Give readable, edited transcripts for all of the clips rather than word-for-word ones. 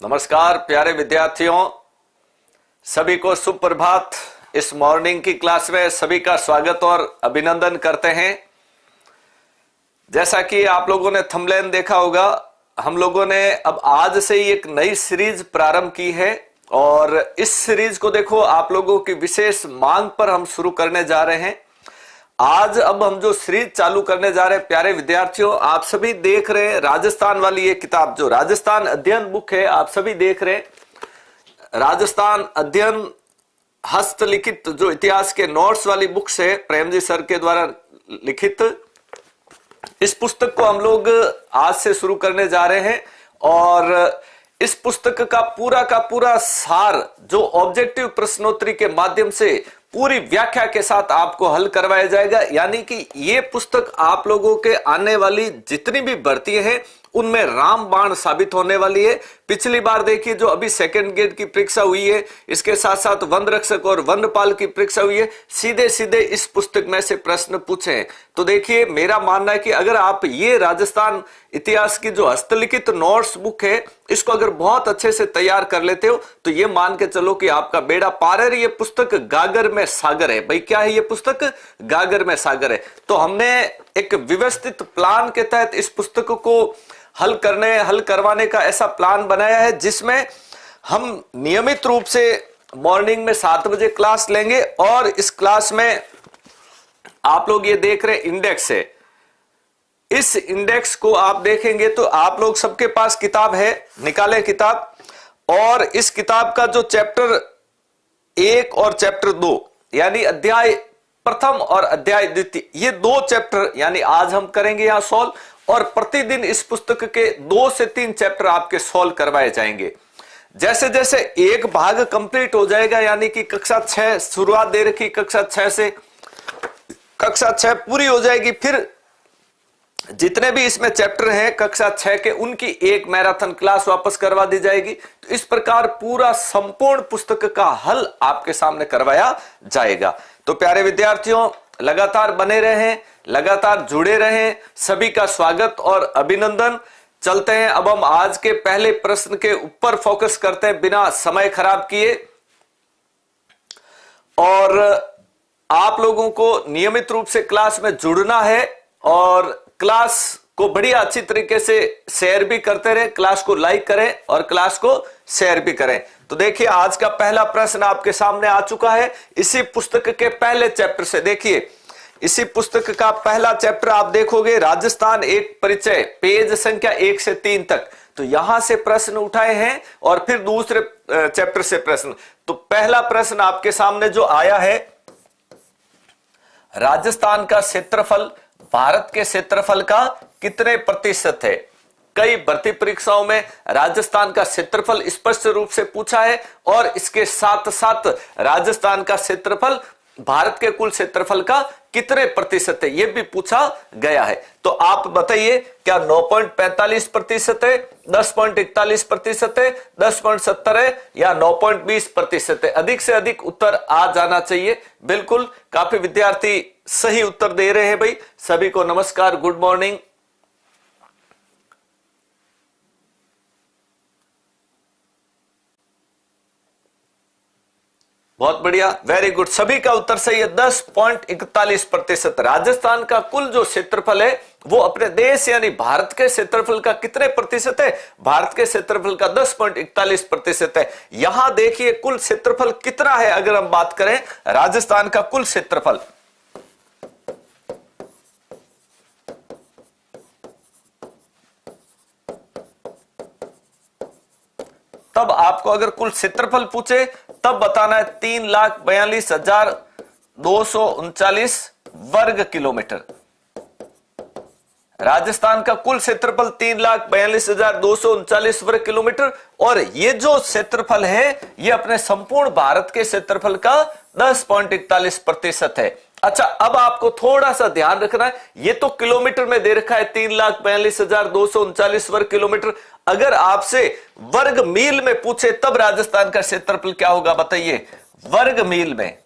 नमस्कार प्यारे विद्यार्थियों, सभी को सुप्रभात। इस मॉर्निंग की क्लास में सभी का स्वागत और अभिनंदन करते हैं। जैसा कि आप लोगों ने थंबनेल देखा होगा, हम लोगों ने अब आज से ही एक नई सीरीज प्रारंभ की है और इस सीरीज को देखो आप लोगों की विशेष मांग पर हम शुरू करने जा रहे हैं। आज अब हम जो सीरीज चालू करने जा रहे हैं, प्यारे विद्यार्थियों, आप सभी देख रहे हैं राजस्थान वाली ये किताब, जो राजस्थान अध्ययन बुक है, आप सभी देख रहे हैं। राजस्थान अध्ययन हस्तलिखित जो इतिहास के नोट्स वाली बुक्स है, प्रेम जी सर के द्वारा लिखित, इस पुस्तक को हम लोग आज से शुरू करने जा रहे हैं। और इस पुस्तक का पूरा सार जो ऑब्जेक्टिव प्रश्नोत्तरी के माध्यम से पूरी व्याख्या के साथ आपको हल करवाया जाएगा। यानी कि ये पुस्तक आप लोगों के आने वाली जितनी भी भर्ती है उनमें रामबाण साबित होने वाली है। पिछली बार देखिए, जो अभी सेकंड ग्रेड की परीक्षा हुई है, इसके साथ साथ वन रक्षक और वनपाल की परीक्षा हुई है, सीधे सीधे इस पुस्तक में से प्रश्न पूछे हैं। तो देखिए, मेरा मानना है कि अगर आप ये राजस्थान इतिहास की जो हस्तलिखित नोट्स बुक है, इसको अगर बहुत अच्छे से तैयार कर लेते हो तो ये मान के चलो कि आपका बेड़ा पार है। ये पुस्तक गागर में सागर है। भाई क्या है ये पुस्तक? गागर में सागर है। तो हमने एक व्यवस्थित प्लान के तहत इस पुस्तक को हल करवाने का ऐसा प्लान बनाया है, जिसमें हम नियमित रूप से मॉर्निंग में 7 बजे क्लास लेंगे। और इस क्लास में आप लोग ये देख रहे इंडेक्स है, इस इंडेक्स को आप देखेंगे तो आप लोग सबके पास किताब है, निकालें किताब। और इस किताब का जो चैप्टर 1 और चैप्टर 2 यानी अध्याय प्रथम और अध्याय द्वितीय, ये 2 चैप्टर यानी आज हम करेंगे यहां सॉल्व, और प्रतिदिन इस पुस्तक के 2 से 3 चैप्टर आपके सॉल्व करवाए जाएंगे। जैसे जैसे एक भाग कंप्लीट हो जाएगा, यानी कि कक्षा 6 शुरुआत दे रखी, कक्षा 6 से कक्षा 6 पूरी हो जाएगी, फिर जितने भी इसमें चैप्टर हैं कक्षा 6 के, उनकी एक मैराथन क्लास वापस करवा दी जाएगी। तो इस प्रकार पूरा संपूर्ण पुस्तक का हल आपके सामने करवाया जाएगा। तो प्यारे विद्यार्थियों, लगातार बने रहें, लगातार जुड़े रहें। सभी का स्वागत और अभिनंदन। चलते हैं अब हम आज के पहले प्रश्न के ऊपर फोकस करते हैं बिना समय खराब किए। और आप लोगों को नियमित रूप से क्लास में जुड़ना है और क्लास को बढ़िया अच्छी तरीके से शेयर भी करते रहे। क्लास को लाइक करें और क्लास को शेयर भी करें। तो देखिए, आज का पहला प्रश्न आपके सामने आ चुका है, इसी पुस्तक के पहले चैप्टर से। देखिए, इसी पुस्तक का पहला चैप्टर आप देखोगे, राजस्थान एक परिचय, पेज संख्या 1 से 3 तक। तो यहां से प्रश्न उठाए हैं और फिर दूसरे चैप्टर से प्रश्न। तो पहला प्रश्न आपके सामने जो आया है, राजस्थान का क्षेत्रफल भारत के क्षेत्रफल का कितने प्रतिशत है? कई भर्ती परीक्षाओं में राजस्थान का क्षेत्रफल स्पष्ट रूप से पूछा है और इसके साथ साथ राजस्थान का क्षेत्रफल भारत के कुल क्षेत्रफल का कितने प्रतिशत है, यह भी पूछा गया है। तो आप बताइए, क्या 9.45% है, 10.41% है, 10.70 है या 9.20% है? अधिक से अधिक उत्तर आ जाना चाहिए। बिल्कुल, काफी विद्यार्थी सही उत्तर दे रहे हैं। भाई सभी को नमस्कार, गुड मॉर्निंग। बहुत बढ़िया, वेरी गुड, सभी का उत्तर सही है। 10.41%। राजस्थान का कुल जो क्षेत्रफल है वो अपने देश यानी भारत के क्षेत्रफल का कितने प्रतिशत है? भारत के क्षेत्रफल का 10.41% है। यहां देखिए कुल क्षेत्रफल कितना है, अगर हम बात करें राजस्थान का कुल क्षेत्रफल, तब आपको अगर कुल क्षेत्रफल पूछे तब बताना है 3,42,239 वर्ग किलोमीटर। राजस्थान का कुल क्षेत्रफल 3,42,239 वर्ग किलोमीटर, और ये जो क्षेत्रफल है ये अपने संपूर्ण भारत के क्षेत्रफल का 10.41% है। अच्छा, अब आपको थोड़ा सा ध्यान रखना है, ये तो किलोमीटर में दे रखा है 3,42,239 वर्ग किलोमीटर। अगर आपसे वर्ग मील में पूछे तब राजस्थान का क्षेत्रफल क्या होगा, बताइए? वर्ग मील में,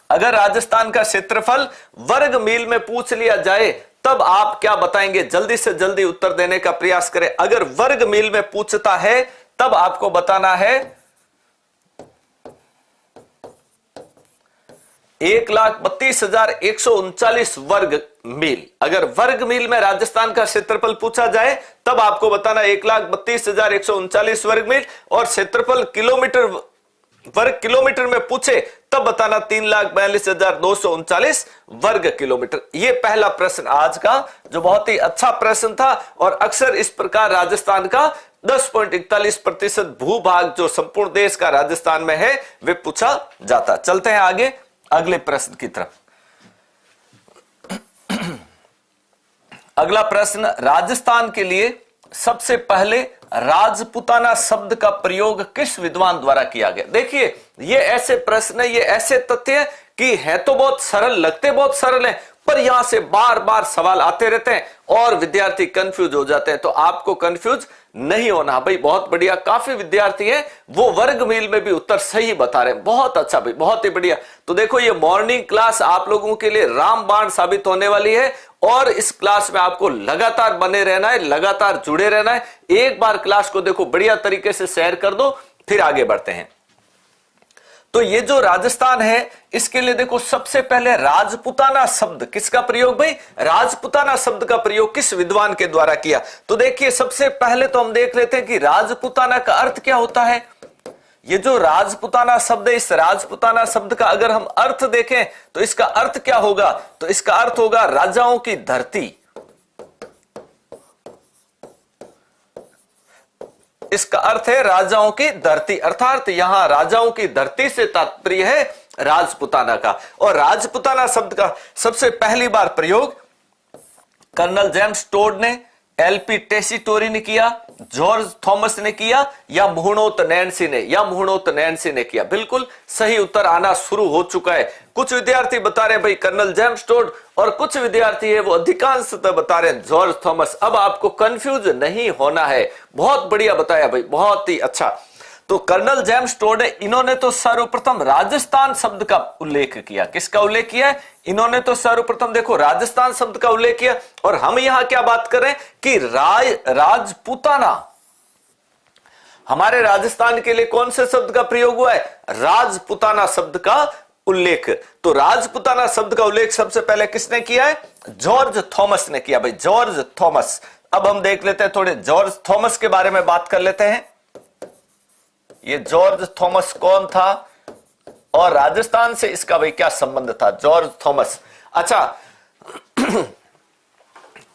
अगर राजस्थान का क्षेत्रफल वर्ग मील में पूछ लिया जाए तब आप क्या बताएंगे? जल्दी से जल्दी उत्तर देने का प्रयास करें। अगर वर्ग मील में पूछता है तब आपको बताना है 1,32,139 वर्ग मील। अगर वर्ग मील में राजस्थान का क्षेत्रफल पूछा जाए तब आपको बताना 1,32,139 वर्ग मील, और क्षेत्रफल वर्ग किलोमीटर में पूछे तब बताना 3,42,239 वर्ग किलोमीटर। यह पहला प्रश्न आज का, जो बहुत ही अच्छा प्रश्न था, और अक्सर इस प्रकार राजस्थान का 10.41% भूभाग जो संपूर्ण देश का राजस्थान में है वे पूछा जाता। चलते हैं आगे अगले प्रश्न की तरफ। अगला प्रश्न, राजस्थान के लिए सबसे पहले राजपूताना शब्द का प्रयोग किस विद्वान द्वारा किया गया? देखिए, ये ऐसे प्रश्न है, ये ऐसे तथ्य है कि है तो बहुत सरल, लगते बहुत सरल है, पर यहां से बार बार सवाल आते रहते हैं और विद्यार्थी कंफ्यूज हो जाते हैं। तो आपको कंफ्यूज नहीं होना भाई, बहुत बढ़िया। काफी विद्यार्थी हैं वो वर्ग मील में भी उत्तर सही बता रहे हैं, बहुत अच्छा भाई, बहुत ही बढ़िया। तो देखो, ये मॉर्निंग क्लास आप लोगों के लिए रामबाण साबित होने वाली है, और इस क्लास में आपको लगातार बने रहना है, लगातार जुड़े रहना है। एक बार क्लास को देखो, बढ़िया तरीके से शेयर कर दो, फिर आगे बढ़ते हैं। तो ये जो राजस्थान है, इसके लिए देखो, सबसे पहले राजपूताना शब्द किसका प्रयोग भाई? राजपूताना शब्द का प्रयोग किस विद्वान के द्वारा किया? तो देखिए, सबसे पहले तो हम देख लेते हैं कि राजपूताना का अर्थ क्या होता है। ये जो राजपूताना शब्द है, इस राजपूताना शब्द का अगर हम अर्थ देखें तो इसका अर्थ क्या होगा? तो इसका अर्थ होगा राजाओं की धरती। इसका अर्थ है राजाओं की धरती, अर्थात यहां राजाओं की धरती से तात्पर्य है राजपूताना का। और राजपूताना शब्द का सबसे पहली बार प्रयोग कर्नल जेम्स टोड ने, एलपी टेसीटोरी ने किया, जॉर्ज थॉमस ने किया, या मुहणोत नैन्सी ने किया। बिल्कुल सही उत्तर आना शुरू हो चुका है। कुछ विद्यार्थी बता रहे हैं भाई कर्नल जेम्स टोड, और कुछ विद्यार्थी है वो अधिकांशतः बता रहे हैं जॉर्ज थॉमस। अब आपको कंफ्यूज नहीं होना है, बहुत बढ़िया बताया भाई, बहुत ही अच्छा। तो कर्नल जेम्स टोड है, इन्होंने तो सर्वप्रथम राजस्थान शब्द का उल्लेख किया। किसका उल्लेख किया है? इन्होंने तो सर्वप्रथम देखो राजस्थान शब्द का उल्लेख किया। और हम यहां क्या बात कर रहे हैं कि राजपूताना, हमारे राजस्थान के लिए कौन से शब्द का प्रयोग हुआ है? राजपूताना शब्द का उल्लेख। तो राजपूताना शब्द का उल्लेख सबसे पहले किसने किया है? जॉर्ज थॉमस ने किया भाई, जॉर्ज थॉमस। अब हम देख लेते हैं, थोड़े जॉर्ज थॉमस के बारे में बात कर लेते हैं। ये जॉर्ज थॉमस कौन था और राजस्थान से इसका भाई क्या संबंध था? George Thomas. अच्छा,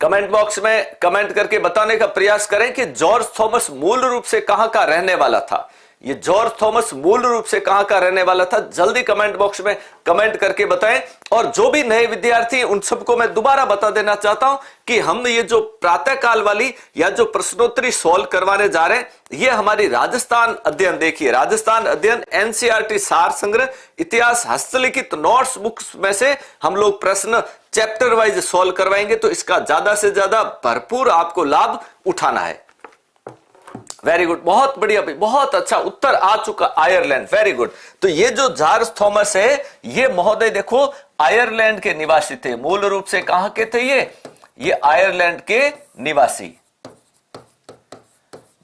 कमेंट बॉक्स में कमेंट करके बताने का प्रयास करें कि जॉर्ज थॉमस मूल रूप से कहां का रहने वाला था। ये जॉर्ज थॉमस मूल रूप से कहां का रहने वाला था? जल्दी कमेंट बॉक्स में कमेंट करके बताएं। और जो भी नए विद्यार्थी, उन सबको मैं दोबारा बता देना चाहता हूं कि हम ये जो प्रातःकाल वाली या जो प्रश्नोत्तरी सॉल्व करवाने जा रहे हैं, ये हमारी राजस्थान अध्ययन, देखिए राजस्थान अध्ययन एनसीईआरटी सार संग्रह इतिहास हस्तलिखित नोट्स बुक्स में से हम लोग प्रश्न चैप्टर वाइज सॉल्व करवाएंगे। तो इसका ज्यादा से ज्यादा भरपूर आपको लाभ उठाना है। वेरी गुड, बहुत बढ़िया भाई, बहुत अच्छा उत्तर आ चुका, आयरलैंड। Very good. तो ये जो जॉर्ज थॉमस है, ये महोदय देखो आयरलैंड के निवासी थे। मूल रूप से कहां के थे ये आयरलैंड के निवासी,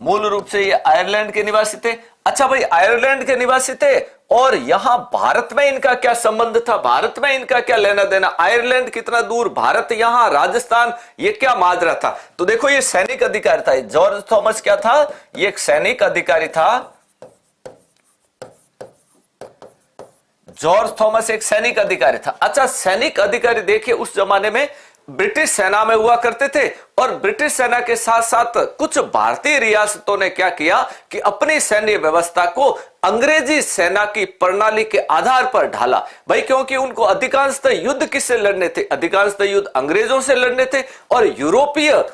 मूल रूप से ये आयरलैंड के निवासी थे। अच्छा भाई, आयरलैंड के निवासी थे, और यहां भारत में इनका क्या संबंध था? भारत में इनका क्या लेना देना? आयरलैंड कितना दूर, भारत यहां, राजस्थान, ये क्या माजरा था? तो देखो, ये सैनिक अधिकारी था। जॉर्ज थॉमस क्या था? ये एक सैनिक अधिकारी था। जॉर्ज थॉमस एक सैनिक अधिकारी था। अच्छा, सैनिक अधिकारी देखिए उस जमाने में ब्रिटिश सेना में हुआ करते थे, और ब्रिटिश सेना के साथ साथ कुछ भारतीय रियासतों ने क्या किया कि अपनी सैन्य व्यवस्था को अंग्रेजी सेना की प्रणाली के आधार पर ढाला भाई, क्योंकि उनको अधिकांशतः युद्ध किससे लड़ने थे? अधिकांशतः युद्ध अंग्रेजों से लड़ने थे, और यूरोपीय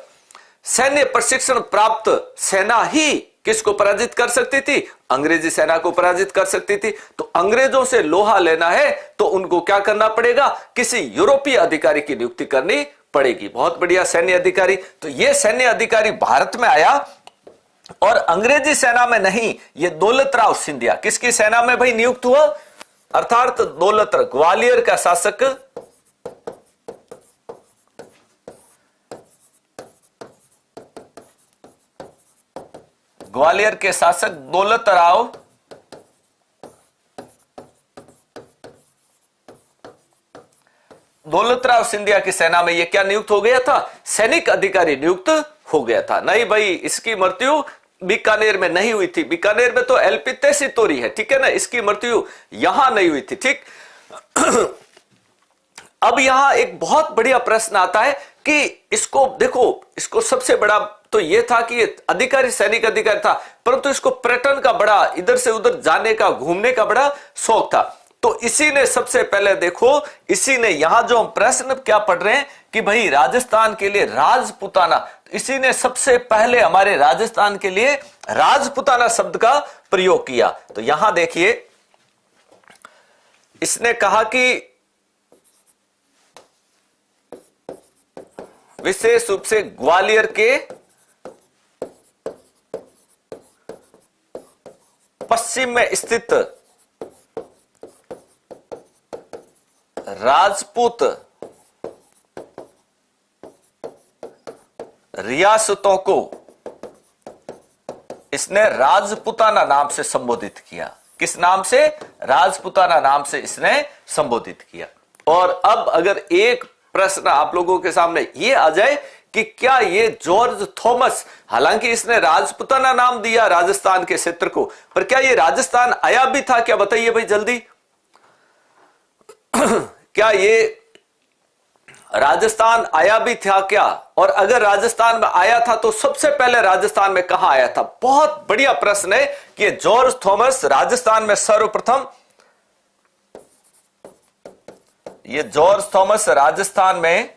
सैन्य प्रशिक्षण प्राप्त सेना ही किसको पराजित कर सकती थी? अंग्रेजी सेना को पराजित कर सकती थी। तो अंग्रेजों से लोहा लेना है तो उनको क्या करना पड़ेगा? किसी यूरोपीय अधिकारी की नियुक्ति करनी पड़ेगी। बहुत बढ़िया, सैन्य अधिकारी। तो ये सैन्य अधिकारी भारत में आया, और अंग्रेजी सेना में नहीं, ये दौलतराव सिंधिया किसकी सेना में भाई नियुक्त हुआ? अर्थात दौलतराव, ग्वालियर का शासक ग्वालियर के शासक दौलतराव सिंधिया की सेना में यह क्या नियुक्त हो गया था? सैनिक अधिकारी नियुक्त हो गया था। नहीं भाई, इसकी मृत्यु बीकानेर में नहीं हुई थी। बीकानेर में तो एलपी तेसितोरी है, ठीक है ना, इसकी मृत्यु यहां नहीं हुई थी। ठीक अब यहां एक बहुत बढ़िया प्रश्न आता है कि इसको देखो, इसको सबसे बड़ा तो यह था कि ये अधिकारी सैनिक अधिकारी था, परंतु इसको पर्यटन का बड़ा, इधर से उधर जाने का, घूमने का बड़ा शौक था। तो इसी ने सबसे पहले देखो, इसी ने यहां जो हम प्रश्न क्या पढ़ रहे हैं कि भाई राजस्थान के लिए राजपुताना, इसी ने सबसे पहले हमारे राजस्थान के लिए राजपुताना शब्द का प्रयोग किया। तो यहां देखिए, इसने कहा कि विशेष रूप से ग्वालियर के पश्चिम में स्थित राजपूत रियासतों को इसने राजपुताना नाम से संबोधित किया। किस नाम से? राजपुताना नाम से इसने संबोधित किया। और अब अगर एक प्रश्न आप लोगों के सामने ये आ जाए कि क्या ये जॉर्ज थॉमस, हालांकि इसने राजपुताना नाम दिया राजस्थान के क्षेत्र को, पर क्या ये राजस्थान आया भी था क्या? बताइए भाई जल्दी। क्या ये राजस्थान आया भी था क्या? और अगर राजस्थान में आया था तो सबसे पहले राजस्थान में कहां आया था? बहुत बढ़िया प्रश्न है कि जॉर्ज थॉमस राजस्थान में सर्वप्रथम, ये जॉर्ज थॉमस राजस्थान में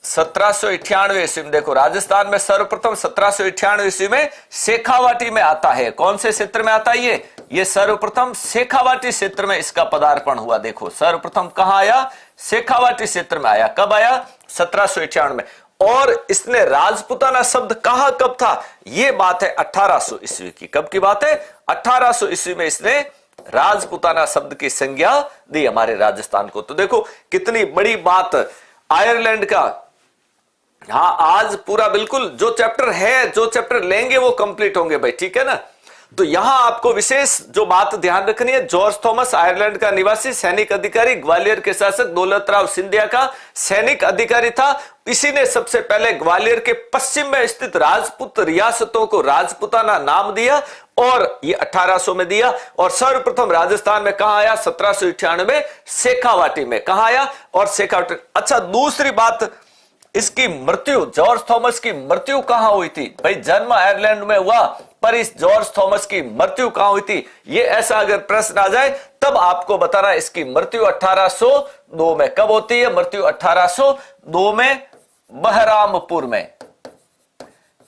1798 ईस्वी में, देखो राजस्थान में सर्वप्रथम 1798 ईस्वी में शेखावाटी में आता है। कौन से क्षेत्र में आता है ये सर्वप्रथम शेखावाटी क्षेत्र में इसका पदार्पण हुआ। देखो सर्वप्रथम कहां आया? शेखावाटी क्षेत्र में आया। कब आया? 1798 में। और इसने राजपुताना शब्द कहा कब था? यह बात है 1800 ईस्वी की। कब की बात है? 1800 ईस्वी में इसने राजपुताना शब्द की संज्ञा दी हमारे राजस्थान को। तो देखो कितनी बड़ी बात। आयरलैंड का, हाँ आज पूरा बिल्कुल जो चैप्टर है, जो चैप्टर लेंगे वो कंप्लीट होंगे भाई, ठीक है ना। तो यहां आपको विशेष जो बात ध्यान रखनी है, जॉर्ज थॉमस आयरलैंड का निवासी सैनिक अधिकारी, ग्वालियर के शासक दौलतराव सिंधिया का सैनिक अधिकारी था। इसी ने सबसे पहले ग्वालियर के पश्चिम में स्थित राजपूत रियासतों को राजपुताना नाम दिया और ये 1800 में दिया। और सर्वप्रथम राजस्थान में कहां आया? 1798 में शेखावाटी में। कहां आया? और शेखावाटी। अच्छा दूसरी बात, इसकी मृत्यु, जॉर्ज थॉमस की मृत्यु कहां हुई थी? भाई जन्म आयरलैंड में हुआ, पर इस जॉर्ज थॉमस की मृत्यु कहां हुई थी? ये ऐसा अगर प्रश्न आ जाए तब आपको बताना इसकी मृत्यु 1802 में। कब होती है मृत्यु? 1802 में बहरामपुर में।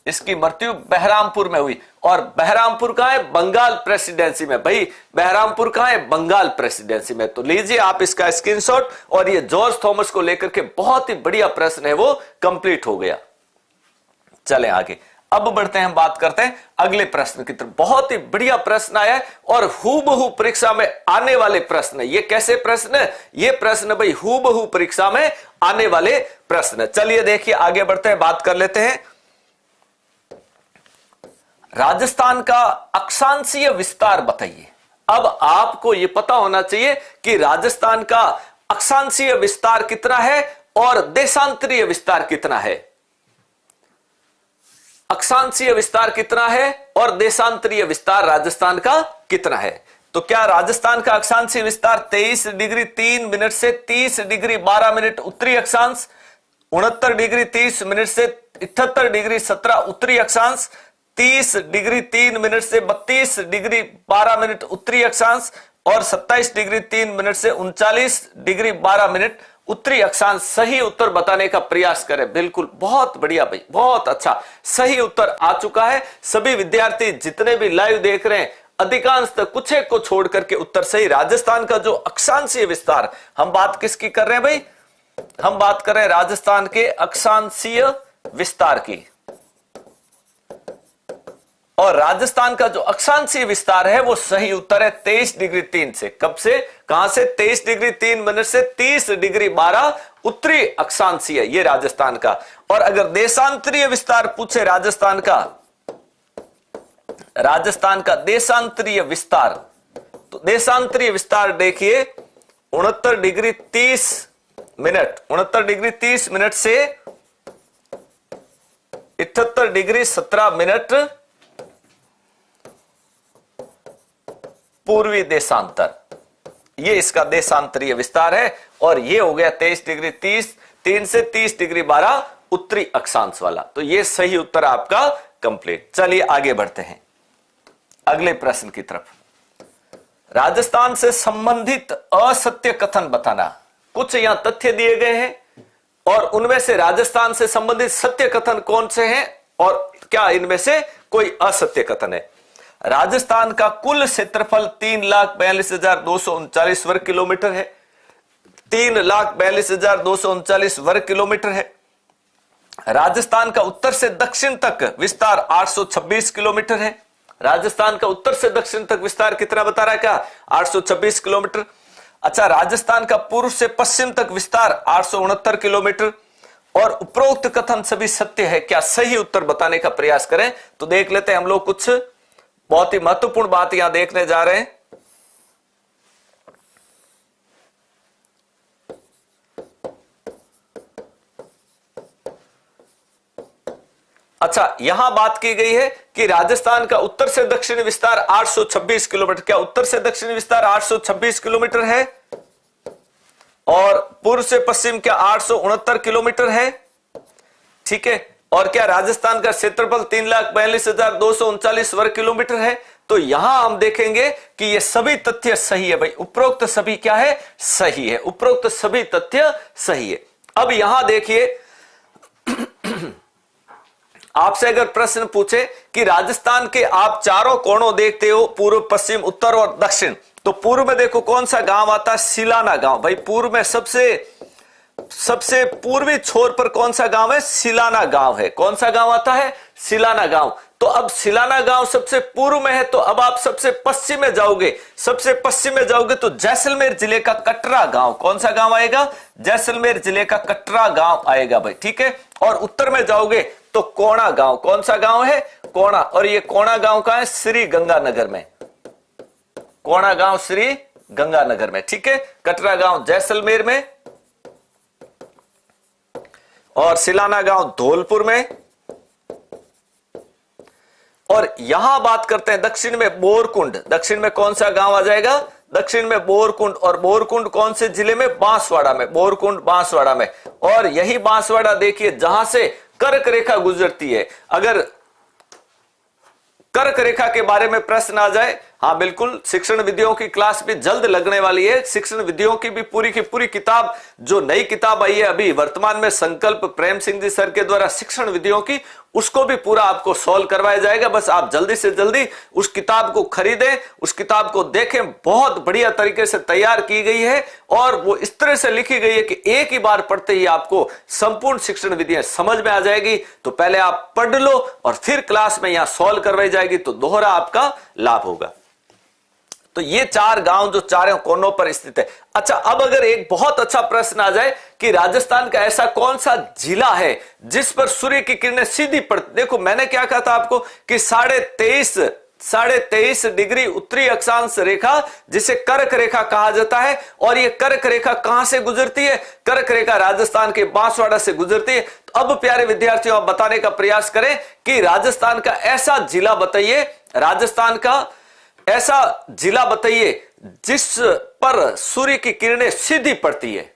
इसकी मृत्यु बहरामपुर में हुई। और बहरामपुर कहां है? बंगाल प्रेसिडेंसी में। भाई बहरामपुर कहां है? बंगाल प्रेसिडेंसी में। तो लीजिए आप इसका स्क्रीनशॉट। और ये जॉर्ज थॉमस को लेकर के बहुत ही बढ़िया प्रश्न है, वो कंप्लीट हो गया। चलें आगे, अब बढ़ते हैं, हम बात करते हैं अगले प्रश्न की तरफ। बहुत ही बढ़िया प्रश्न आया है और हूबहू परीक्षा में आने वाले प्रश्न है। ये कैसे प्रश्न है? ये प्रश्न भाई हूबहू परीक्षा में आने वाले प्रश्न है। चलिए देखिए आगे बढ़ते हैं, बात कर लेते हैं। राजस्थान का अक्षांशीय विस्तार बताइए। अब आपको यह पता होना चाहिए कि राजस्थान का अक्षांशीय विस्तार कितना है और देशांतरीय विस्तार कितना है। अक्षांशीय विस्तार कितना है और देशांतरीय विस्तार राजस्थान का कितना है? तो क्या राजस्थान का अक्षांशीय विस्तार 23 डिग्री 3 मिनट से 30 डिग्री 12 मिनट उत्तरी अक्षांश, 69 डिग्री 30 मिनट से 78 डिग्री 17 उत्तरी अक्षांश, 30 डिग्री 3 मिनट से 32 डिग्री 12 मिनट उत्तरी अक्षांश और 27 डिग्री 3 मिनट से 39 डिग्री 12 मिनट उत्तरी अक्षांश। सही उत्तर बताने का प्रयास करें। बिल्कुल, बहुत बढ़िया भाई, बहुत अच्छा, सही उत्तर आ चुका है। सभी विद्यार्थी जितने भी लाइव देख रहे हैं, अधिकांश कुछ एक को छोड़ करके उत्तर सही। राजस्थान का जो अक्षांशीय विस्तार, हम बात किसकी कर रहे हैं भाई? हम बात कर रहे हैं राजस्थान के अक्षांशीय विस्तार की। और राजस्थान का जो अक्षांशीय विस्तार है वो सही उत्तर है 23 डिग्री 3 से। कब से, कहां से? 23 डिग्री 3 मिनट से 30 डिग्री 12 उत्तरी अक्षांशीय, ये राजस्थान का। और अगर देशांतरीय विस्तार पूछे राजस्थान का देशांतरीय विस्तार, तो देशांतरीय विस्तार देखिए 69 डिग्री 30 मिनट, 69 डिग्री 30 मिनट से 78 डिग्री 17 मिनट पूर्वी देशांतर, ये इसका देशांतरीय विस्तार है। और ये हो गया 23 डिग्री 3 से 30 डिग्री 12 उत्तरी अक्षांश वाला। तो ये सही उत्तर आपका कंप्लीट। चलिए आगे बढ़ते हैं अगले प्रश्न की तरफ। राजस्थान से संबंधित असत्य कथन बताना। कुछ यहां तथ्य दिए गए हैं और उनमें से राजस्थान से संबंधित सत्य कथन कौन से हैं और क्या इनमें से कोई असत्य कथन है। राजस्थान का कुल क्षेत्रफल 3,42,239 वर्ग किलोमीटर है। 3,42,239 वर्ग किलोमीटर है। राजस्थान का उत्तर से दक्षिण तक विस्तार 826 किलोमीटर है। राजस्थान का उत्तर से दक्षिण तक विस्तार कितना बता रहा है? क्या 826 किलोमीटर। अच्छा, राजस्थान का पूर्व से पश्चिम तक विस्तार 869 किलोमीटर। और उपरोक्त कथन सभी सत्य है क्या? सही उत्तर बताने का प्रयास करें। तो देख लेते हैं हम लोग, कुछ बहुत ही महत्वपूर्ण बात यहां देखने जा रहे हैं। अच्छा, यहां बात की गई है कि राजस्थान का उत्तर से दक्षिण विस्तार 826 किलोमीटर। क्या उत्तर से दक्षिण विस्तार 826 किलोमीटर है? और पूर्व से पश्चिम क्या 869 किलोमीटर है? ठीक है। और क्या राजस्थान का क्षेत्रफल 3,42,239 वर्ग किलोमीटर है? तो यहां हम देखेंगे कि ये सभी तथ्य सही है भाई। उपरोक्त सभी क्या है? सही है। उपरोक्त सभी तथ्य सही है। अब यहां देखिए, आपसे अगर प्रश्न पूछे कि राजस्थान के आप चारों कोणों देखते हो, पूर्व, पश्चिम, उत्तर और दक्षिण, तो पूर्व में देखो कौन सा गांव आता है? सिलाना गांव। भाई पूर्व में सबसे पूर्वी छोर पर कौन सा गांव है? सिलाना गांव है। कौन सा गांव आता है? सिलाना गांव। तो अब सिलाना गांव सबसे पूर्व में है, तो अब आप सबसे पश्चिम में जाओगे। सबसे पश्चिम में जाओगे तो जैसलमेर जिले का कटरा गांव। कौन सा गांव आएगा? जैसलमेर जिले का कटरा गांव आएगा भाई। ठीक है। और उत्तर में जाओगे तो कोणा गांव। कौन सा गांव है? कोणा। और ये कोणा गांव का है? श्री गंगानगर में। कोणा गांव श्री गंगानगर में। ठीक है। कटरा गांव जैसलमेर में और सिलाना गांव धौलपुर में। और यहां बात करते हैं दक्षिण में बोरकुंड। दक्षिण में कौन सा गांव आ जाएगा? दक्षिण में बोरकुंड। और बोरकुंड कौन से जिले में? बांसवाड़ा में। बोरकुंड बांसवाड़ा में। और यही बांसवाड़ा देखिए जहां से कर्क रेखा गुजरती है। अगर कर्क रेखा के बारे में प्रश्न आ जाए, हाँ बिल्कुल, शिक्षण विधियों की क्लास भी जल्द लगने वाली है। शिक्षण विधियों की भी पूरी की पूरी किताब, जो नई किताब आई है अभी वर्तमान में संकल्प प्रेम सिंह जी सर के द्वारा शिक्षण विधियों की, उसको भी पूरा आपको सॉल्व करवाया जाएगा। बस आप जल्दी से जल्दी उस किताब को खरीदें, उस किताब को देखें। बहुत बढ़िया तरीके से तैयार की गई है और वो इस तरह से लिखी गई है कि एक ही बार पढ़ते ही आपको संपूर्ण शिक्षण विधियां समझ में आ जाएगी। तो पहले आप पढ़ लो और फिर क्लास में यहां सॉल्व करवाई जाएगी, तो दोहरा आपका लाभ होगा। तो ये चार गांव जो चारों कोनों पर स्थित है। अच्छा, अब अगर एक बहुत अच्छा प्रश्न आ जाए कि राजस्थान का ऐसा कौन सा जिला है जिस पर सूर्य की किरणें सीधी पड़ती। देखो मैंने क्या कहा था आपको कि 23.5 डिग्री उत्तरी अक्षांश रेखा, जिसे कर्क रेखा कहा जाता है। और ये कर्क रेखा कहां से गुजरती है? कर्क रेखा राजस्थान के बांसवाड़ा से गुजरती है। तो अब प्यारे विद्यार्थियों, आप बताने का प्रयास करें कि राजस्थान का ऐसा जिला बताइए, राजस्थान का ऐसा जिला बताइए जिस पर सूर्य की किरणें सीधी पड़ती है।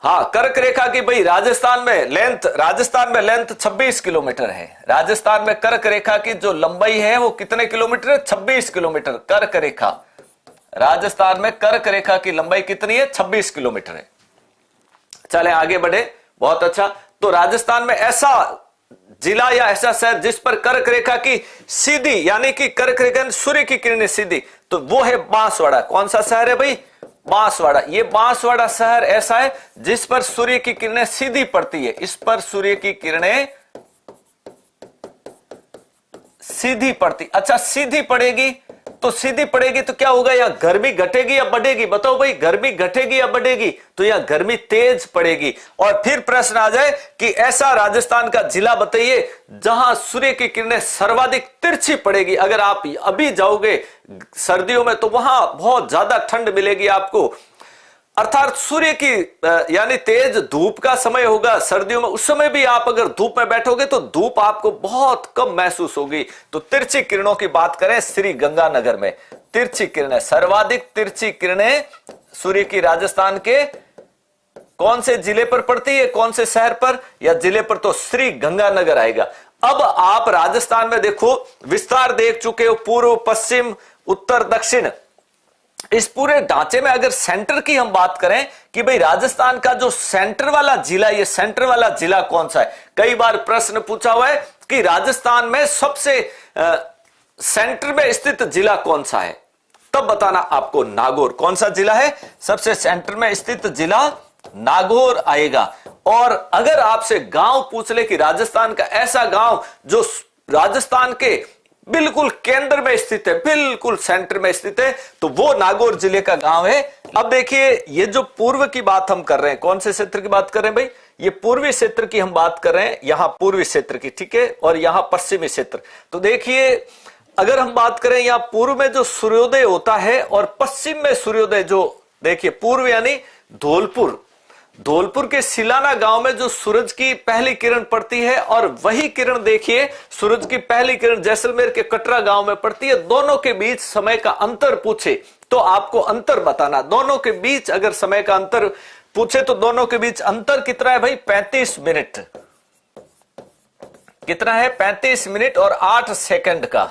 हाँ, कर्क रेखा की भाई राजस्थान में लेंथ 26 किलोमीटर है। राजस्थान में कर्क रेखा की जो लंबाई है वो कितने किलोमीटर है? 26 किलोमीटर। कर्क रेखा, राजस्थान में कर्क रेखा की लंबाई कितनी है? 26 किलोमीटर है। चले आगे बढ़े। बहुत अच्छा। तो राजस्थान में ऐसा जिला या ऐसा शहर जिस पर कर्क रेखा की सीधी, यानी कि कर्क रेखा सूर्य की किरणें सीधी, तो वो है बांसवाड़ा। कौन सा शहर है भाई? बांसवाड़ा। ये बांसवाड़ा शहर ऐसा है जिस पर सूर्य की किरणें सीधी पड़ती है। इस पर सूर्य की किरणें सीधी पड़ती। अच्छा सीधी पड़ेगी तो सीधी पड़ेगी तो क्या होगा, या गर्मी घटेगी या बढ़ेगी, बताओ भाई, गर्मी घटेगी या बढ़ेगी, तो यह गर्मी तेज पड़ेगी। और फिर प्रश्न आ जाए कि ऐसा राजस्थान का जिला बताइए जहां सूर्य की किरणें सर्वाधिक तिरछी पड़ेगी। अगर आप अभी जाओगे सर्दियों में तो वहां बहुत ज्यादा ठंड मिलेगी आपको, अर्थात सूर्य की यानी तेज धूप का समय होगा सर्दियों में, उस समय भी आप अगर धूप में बैठोगे तो धूप आपको बहुत कम महसूस होगी। तो तिरछी किरणों की बात करें श्री गंगानगर में, तिरछी किरणें, सर्वाधिक तिरछी किरणें सूर्य की राजस्थान के कौन से जिले पर पड़ती है, कौन से शहर पर या जिले पर, तो श्री गंगानगर आएगा। अब आप राजस्थान में देखो विस्तार देख चुके हो, पूर्व पश्चिम उत्तर दक्षिण, इस पूरे ढांचे में अगर सेंटर की हम बात करें कि भाई राजस्थान का जो सेंटर वाला जिला, ये सेंटर वाला जिला कौन सा है, कई बार प्रश्न पूछा हुआ है कि राजस्थान में सबसे सेंटर में स्थित जिला कौन सा है, तब बताना आपको नागौर। कौन सा जिला है सबसे सेंटर में स्थित जिला, नागौर आएगा। और अगर आपसे गांव पूछ ले कि राजस्थान का ऐसा गांव जो राजस्थान के बिल्कुल केंद्र में स्थित है, बिल्कुल सेंटर में स्थित है, तो वो नागौर जिले का गांव है। अब देखिए ये जो पूर्व की बात हम कर रहे हैं, कौन से क्षेत्र की बात कर रहे हैं भाई, ये पूर्वी क्षेत्र की हम बात कर रहे हैं, यहां पूर्वी क्षेत्र की, ठीक है, और यहां पश्चिमी क्षेत्र। तो देखिए अगर हम बात करें यहां पूर्व में जो सूर्योदय होता है और पश्चिम में सूर्योदय, जो देखिए पूर्व यानी धौलपुर, धौलपुर के सिलाना गांव में जो सूरज की पहली किरण पड़ती है, और वही किरण देखिए सूरज की पहली किरण जैसलमेर के कटरा गांव में पड़ती है। दोनों के बीच समय का अंतर पूछे तो आपको अंतर बताना, दोनों के बीच अगर समय का अंतर पूछे तो दोनों के बीच अंतर कितना है भाई, 35 मिनट। कितना है, 35 मिनट और 8 सेकंड का,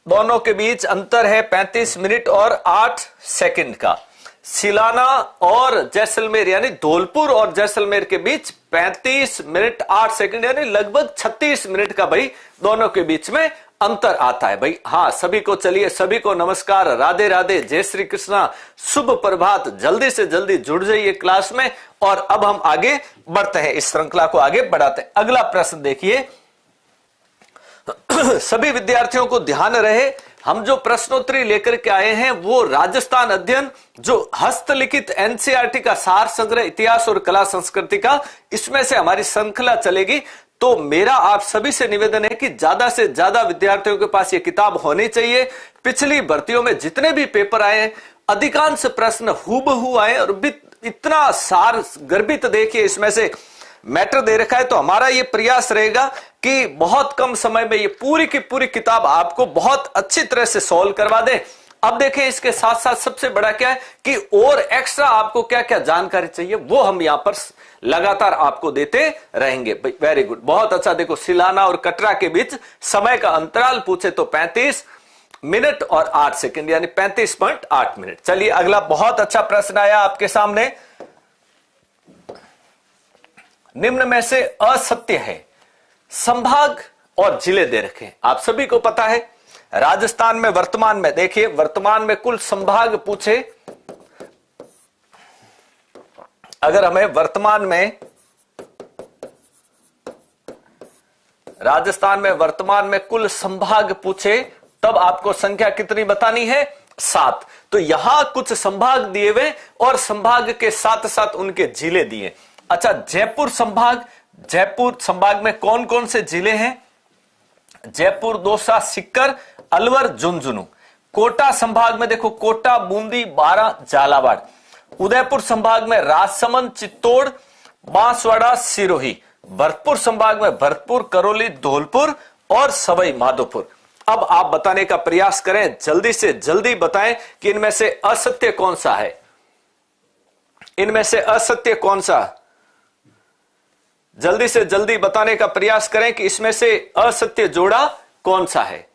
दोनों के बीच अंतर है 35 मिनट और 8 सेकंड का। सिलाना और जैसलमेर यानी धौलपुर और जैसलमेर के बीच 35 मिनट 8 सेकंड यानी लगभग 36 मिनट का भाई दोनों के बीच में अंतर आता है भाई। हाँ सभी को, चलिए सभी को नमस्कार, राधे राधे, जय श्री कृष्णा, शुभ प्रभात, जल्दी से जल्दी जुड़ जाइए क्लास में। और अब हम आगे बढ़ते हैं, इस श्रृंखला को आगे बढ़ाते हैं। अगला प्रश्न देखिए, सभी विद्यार्थियों को ध्यान रहे, हम जो प्रश्नोत्तरी लेकर के आए हैं वो राजस्थान अध्ययन, जो हस्तलिखित एनसीईआरटी का सार संग्रह इतिहास और कला संस्कृति का, इसमें से हमारी श्रृंखला चलेगी। तो मेरा आप सभी से निवेदन है कि ज्यादा से ज्यादा विद्यार्थियों के पास ये किताब होनी चाहिए। पिछली भर्तियों में जितने भी पेपर आए हैं अधिकांश प्रश्न हूबहू आए, और इतना सार गर्भित देखिए इसमें से मैटर दे रखा है। तो हमारा ये प्रयास रहेगा कि बहुत कम समय में ये पूरी की पूरी किताब आपको बहुत अच्छी तरह से सॉल्व करवा दें। अब देखें इसके साथ साथ सबसे बड़ा क्या है कि और एक्स्ट्रा आपको क्या क्या जानकारी चाहिए वो हम यहां पर लगातार आपको देते रहेंगे। वेरी गुड, बहुत अच्छा। देखो सिलाना और कटरा के बीच समय का अंतराल पूछे तो 35 मिनट और 8 सेकंड यानी 35.8 मिनट। चलिए अगला बहुत अच्छा प्रश्न आया आपके सामने, निम्न में से असत्य है। संभाग और जिले दे रखे हैं, आप सभी को पता है राजस्थान में वर्तमान में, देखिए वर्तमान में कुल संभाग पूछे, अगर हमें वर्तमान में राजस्थान में वर्तमान में कुल संभाग पूछे तब आपको संख्या कितनी बतानी है, 7। तो यहां कुछ संभाग दिए हुए और संभाग के साथ साथ उनके जिले दिए। अच्छा जयपुर संभाग, जयपुर संभाग में कौन कौन से जिले हैं, जयपुर, दौसा, सीकर, अलवर, झुंझुनू। कोटा संभाग में देखो कोटा, बूंदी, बारां, झालावाड़। उदयपुर संभाग में राजसमंद, चित्तौड़, बांसवाड़ा, सिरोही। भरतपुर संभाग में भरतपुर, करौली, धौलपुर और सवाई माधोपुर। अब आप बताने का प्रयास करें, जल्दी से जल्दी बताएं कि इनमें से असत्य कौन सा है, इनमें से असत्य कौन सा, जल्दी से जल्दी बताने का प्रयास करें कि इसमें से असत्य जोड़ा कौन सा है।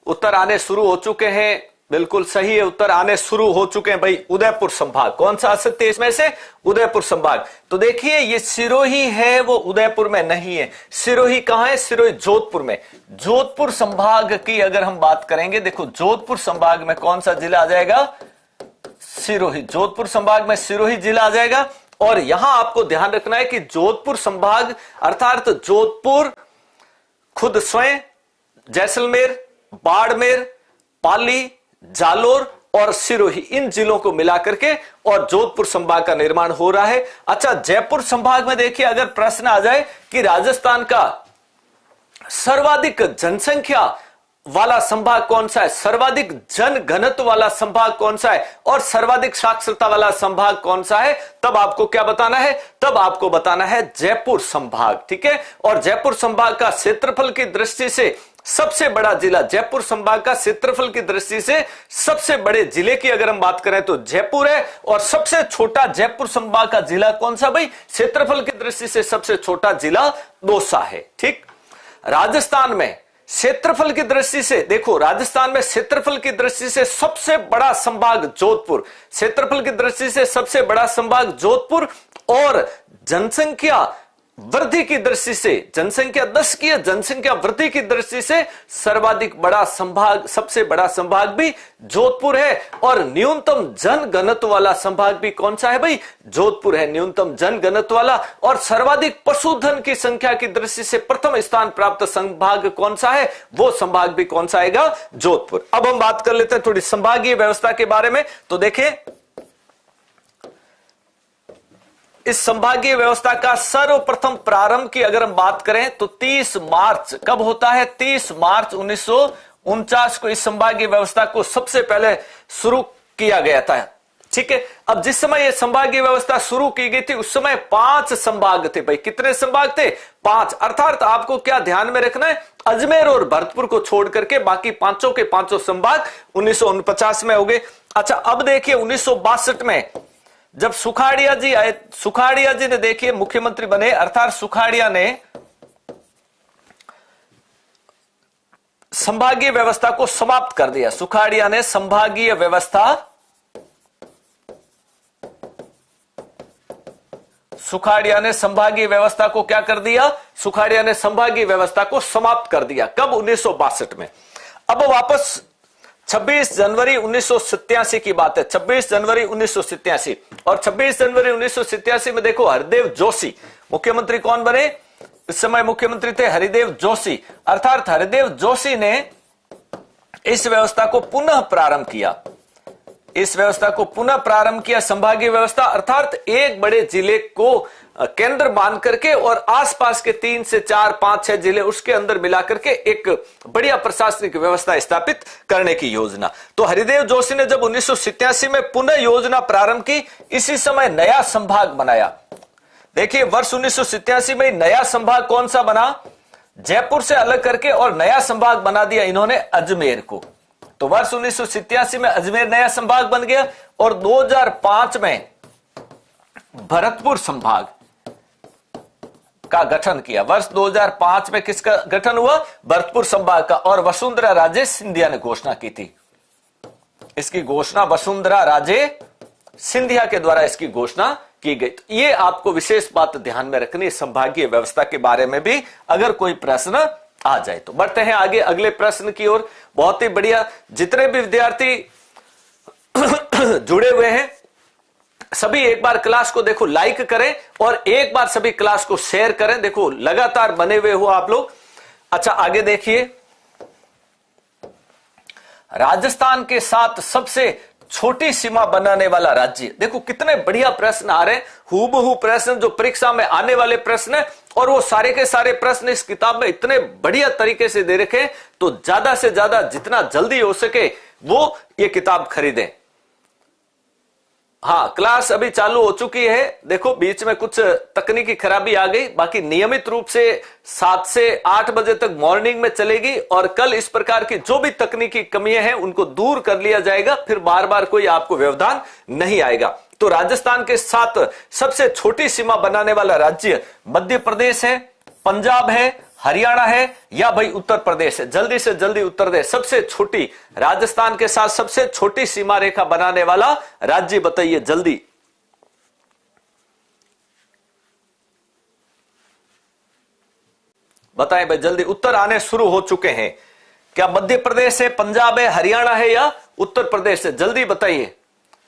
उत्तर आने शुरू हो चुके हैं, बिल्कुल सही है, उत्तर आने शुरू हो चुके हैं भाई। उदयपुर संभाग, कौन सा असत्य इसमें से, उदयपुर संभाग। तो देखिए ये सिरोही है वो उदयपुर में नहीं है। सिरोही कहां है, सिरोही जोधपुर में। जोधपुर संभाग की अगर हम बात करेंगे, देखो जोधपुर संभाग में कौन सा जिला आ जाएगा, सिरोही। जोधपुर संभाग में सिरोही जिला आ जाएगा। और यहां आपको ध्यान रखना है कि जोधपुर संभाग अर्थात जोधपुर खुद स्वयं जैसलमेर, बाड़मेर, पाली, जालोर और सिरोही, इन जिलों को मिलाकर के और जोधपुर संभाग का निर्माण हो रहा है। अच्छा, जयपुर संभाग में देखिए, अगर प्रश्न आ जाए कि राजस्थान का सर्वाधिक जनसंख्या वाला संभाग कौन सा है, सर्वाधिक जन घनत्व वाला संभाग कौन सा है और सर्वाधिक साक्षरता वाला संभाग कौन सा है, तब आपको क्या बताना है, तब आपको बताना है जयपुर संभाग। ठीक है, और जयपुर संभाग का क्षेत्रफल की दृष्टि से सबसे बड़ा जिला, जयपुर संभाग का क्षेत्रफल की दृष्टि से सबसे बड़े जिले की अगर हम बात करें तो जयपुर है, और सबसे छोटा जयपुर संभाग का जिला कौन सा भाई, क्षेत्रफल की दृष्टि से सबसे छोटा जिला दौसा है। ठीक, राजस्थान में क्षेत्रफल की दृष्टि से देखो, राजस्थान में क्षेत्रफल की दृष्टि से सबसे बड़ा संभाग जोधपुर, क्षेत्रफल की दृष्टि से सबसे बड़ा संभाग जोधपुर, और जनसंख्या वृद्धि की दृष्टि से, जनसंख्या 10 की जनसंख्या वृद्धि की दृष्टि से सर्वाधिक बड़ा संभाग, सबसे बड़ा संभाग भी जोधपुर है, और न्यूनतम जन घनत्व वाला संभाग भी कौन सा है भाई, जोधपुर है, न्यूनतम जन घनत्व वाला। और सर्वाधिक पशुधन की संख्या की दृष्टि से प्रथम स्थान प्राप्त संभाग कौन सा है, वो संभाग भी कौन सा आएगा, जोधपुर। अब हम बात कर लेते हैं थोड़ी संभागीय व्यवस्था के बारे में। तो देखें, इस संभागीय व्यवस्था का सर्वप्रथम प्रारंभ की अगर हम बात करें तो 30 मार्च, कब होता है, 30 मार्च 1949 को इस संभागीय व्यवस्था को सबसे पहले शुरू किया गया था। ठीक है, अब जिस समय यह संभागीय व्यवस्था शुरू की गई थी उस समय 5 संभाग थे भाई। कितने संभाग थे, 5। अर्थात आपको क्या ध्यान में रखना है, अजमेर और भरतपुर को छोड़ करके बाकी पांचों के पांचों संभाग 1949 में हो गए। अच्छा, अब देखिए 1962 में जब सुखाड़िया जी आए, सुखाड़िया जी ने देखिए मुख्यमंत्री बने, अर्थात सुखाड़िया ने संभागीय व्यवस्था को समाप्त कर दिया। सुखाड़िया ने संभागीय व्यवस्था, सुखाड़िया ने संभागीय व्यवस्था को क्या कर दिया, सुखाड़िया ने संभागीय व्यवस्था को समाप्त कर दिया। कब, 1962 में। अब वापस 26 जनवरी 1987 की बात है, 26 जनवरी 1987, और 26 जनवरी 1987 में देखो हरिदेव जोशी मुख्यमंत्री कौन बने, इस समय मुख्यमंत्री थे हरिदेव जोशी। अर्थात हरिदेव जोशी ने इस व्यवस्था को पुनः प्रारंभ किया, इस व्यवस्था को पुनः प्रारंभ किया, संभागीय व्यवस्था, अर्थात एक बड़े जिले को केंद्र मान करके और आसपास के 3 से 4, 5, 6 जिले उसके अंदर मिलाकर के एक बढ़िया प्रशासनिक व्यवस्था स्थापित करने की योजना। तो हरिदेव जोशी ने जब 1987 में पुनः योजना प्रारंभ की, इसी समय नया संभाग बनाया। देखिए वर्ष 1987 में नया संभाग कौन सा बना, जयपुर से अलग करके, और नया संभाग बना दिया इन्होंने अजमेर को। तो वर्ष 1987 में अजमेर नया संभाग बन गया, और 2005 में भरतपुर संभाग का गठन किया। वर्ष 2005 में किसका गठन हुआ, भरतपुर संभाग का, और वसुंधरा राजे सिंधिया ने घोषणा की थी। इसकी घोषणा वसुंधरा राजे सिंधिया के द्वारा इसकी घोषणा की गई। तो ये आपको विशेष बात ध्यान में रखनी, संभागीय व्यवस्था के बारे में भी अगर कोई प्रश्न आ जाए तो। बढ़ते हैं आगे अगले प्रश्न की ओर। बहुत ही बढ़िया, जितने भी विद्यार्थी जुड़े हुए हैं सभी एक बार क्लास को देखो लाइक करें, और एक बार सभी क्लास को शेयर करें। देखो लगातार बने हुए हो आप लोग। अच्छा, आगे देखिए, राजस्थान के साथ सबसे छोटी सीमा बनाने वाला राज्य। देखो कितने बढ़िया प्रश्न आ रहे हैं, हूबहू प्रश्न जो परीक्षा में आने वाले प्रश्न है, और वो सारे के सारे प्रश्न इस किताब में इतने बढ़िया तरीके से दे रखे। तो ज्यादा से ज्यादा जितना जल्दी हो सके वो ये किताब खरीदें। हाँ, क्लास अभी चालू हो चुकी है। देखो बीच में कुछ तकनीकी खराबी आ गई, बाकी नियमित रूप से 7 से 8 बजे तक मॉर्निंग में चलेगी, और कल इस प्रकार की जो भी तकनीकी कमियां हैं उनको दूर कर लिया जाएगा, फिर बार बार कोई आपको व्यवधान नहीं आएगा। तो राजस्थान के साथ सबसे छोटी सीमा बनाने वाला राज्य मध्य प्रदेश है, पंजाब है, हरियाणा है, या भाई उत्तर प्रदेश है। जल्दी से जल्दी उत्तर दे, सबसे छोटी, राजस्थान के साथ सबसे छोटी सीमा रेखा बनाने वाला राज्य बताइए जल्दी। बताएं भाई जल्दी, उत्तर आने शुरू हो चुके हैं। क्या मध्य प्रदेश है, पंजाब है, हरियाणा है, या उत्तर प्रदेश है? जल्दी बताइए।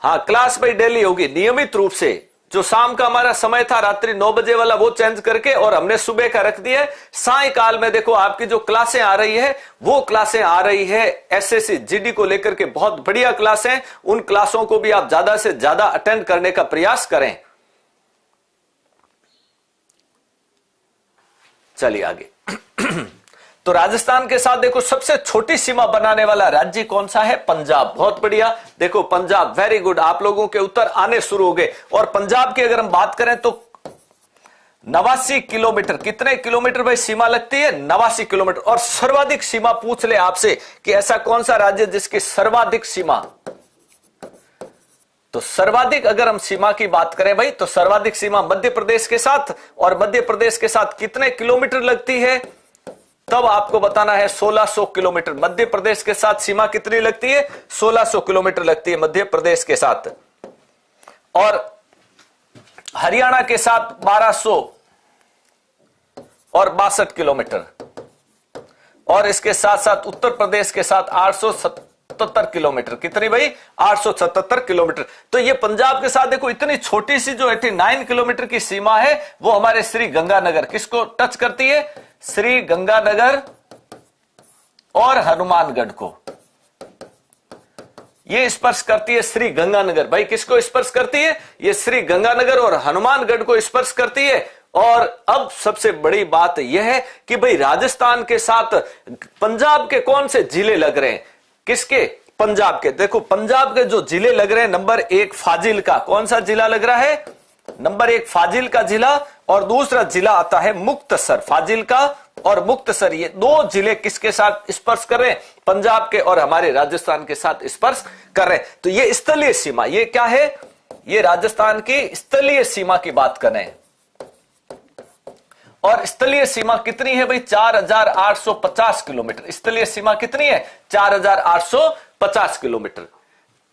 हाँ, क्लास भाई डेली होगी नियमित रूप से, जो शाम का हमारा समय था रात्रि 9 बजे वाला वो चेंज करके और हमने सुबह का रख दिया है। सायकाल में देखो आपकी जो क्लासें आ रही है वो क्लासें आ रही है एसएससी जीडी को लेकर के, बहुत बढ़िया क्लास हैं। उन क्लासों को भी आप ज्यादा से ज्यादा अटेंड करने का प्रयास करें। चलिए आगे। तो राजस्थान के साथ देखो सबसे छोटी सीमा बनाने वाला राज्य कौन सा है? पंजाब। बहुत बढ़िया, देखो पंजाब, वेरी गुड, आप लोगों के उत्तर आने शुरू हो गए। और पंजाब की अगर हम बात करें तो 89 किलोमीटर, कितने किलोमीटर भाई सीमा लगती है? 89 किलोमीटर। और सर्वाधिक सीमा पूछ ले आपसे कि ऐसा कौन सा राज्य जिसकी सर्वाधिक सीमा, तो सर्वाधिक अगर हम सीमा की बात करें भाई तो सर्वाधिक सीमा मध्य प्रदेश के साथ, और मध्य प्रदेश के साथ कितने किलोमीटर लगती है तब आपको बताना है 1600 किलोमीटर। मध्य प्रदेश के साथ सीमा कितनी लगती है? 1600 किलोमीटर लगती है मध्य प्रदेश के साथ। और हरियाणा के साथ 1262 किलोमीटर, और इसके साथ साथ उत्तर प्रदेश के साथ 877 किलोमीटर। कितनी भाई? 877 किलोमीटर। तो ये पंजाब के साथ देखो इतनी छोटी सी जो 89 किलोमीटर की सीमा है वो हमारे श्री गंगानगर किसको टच करती है? श्री गंगानगर और हनुमानगढ़ को ये स्पर्श करती है। श्री गंगानगर भाई किसको स्पर्श करती है? ये श्री गंगानगर और हनुमानगढ़ को स्पर्श करती है। और अब सबसे बड़ी बात यह है कि भाई राजस्थान के साथ पंजाब के कौन से जिले लग रहे हैं? किसके? पंजाब के। देखो पंजाब के जो जिले लग रहे हैं, नंबर 1 फाजिल का, कौन सा जिला लग रहा है? नंबर 1 फाजिल का जिला, और दूसरा जिला आता है मुक्तसर। फाजिल का और मुक्तसर, ये दो जिले किसके साथ स्पर्श कर रहे हैं? पंजाब के और हमारे राजस्थान के साथ स्पर्श कर रहे हैं। तो ये स्थलीय सीमा, ये क्या है? ये राजस्थान की स्थलीय सीमा की बात कर रहे हैं। और स्थलीय सीमा कितनी है भाई? 4850 किलोमीटर। स्थलीय सीमा कितनी है? 4850 किलोमीटर।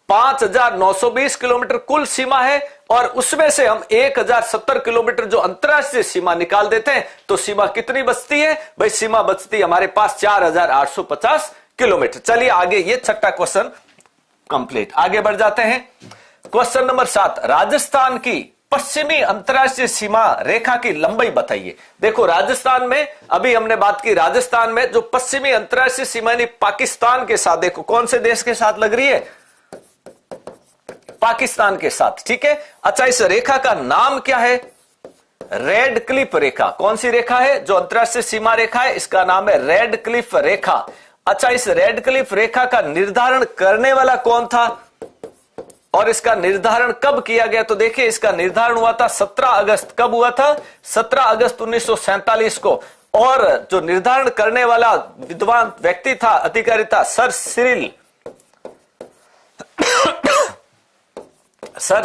5920 किलोमीटर कुल सीमा है, और उसमें से हम 1070 किलोमीटर जो अंतरराष्ट्रीय सीमा निकाल देते हैं तो सीमा कितनी बचती है भाई? सीमा बचती है हमारे पास 4850 किलोमीटर। चलिए आगे, ये छठा क्वेश्चन कंप्लीट। आगे बढ़ जाते हैं। क्वेश्चन नंबर 7, राजस्थान की पश्चिमी अंतरराष्ट्रीय सीमा रेखा की लंबाई बताइए। देखो राजस्थान में, अभी हमने बात की राजस्थान में जो पश्चिमी अंतरराष्ट्रीय सीमा यानी पाकिस्तान के साथ, देखो कौन से देश के साथ लग रही है? पाकिस्तान के साथ, ठीक है। अच्छा, इस रेखा का नाम क्या है? रेड क्लिफ रेखा। कौन सी रेखा है जो अंतरराष्ट्रीय सीमा रेखा है? इसका नाम है रेड क्लिफ रेखा। अच्छा, इस रेड क्लिफ रेखा का निर्धारण करने वाला कौन था और इसका निर्धारण कब किया गया? तो देखिए इसका निर्धारण हुआ था 17 अगस्त। कब हुआ था? 17 अगस्त 1947 को। और जो निर्धारण करने वाला विद्वान व्यक्ति था, अधिकारी था, सर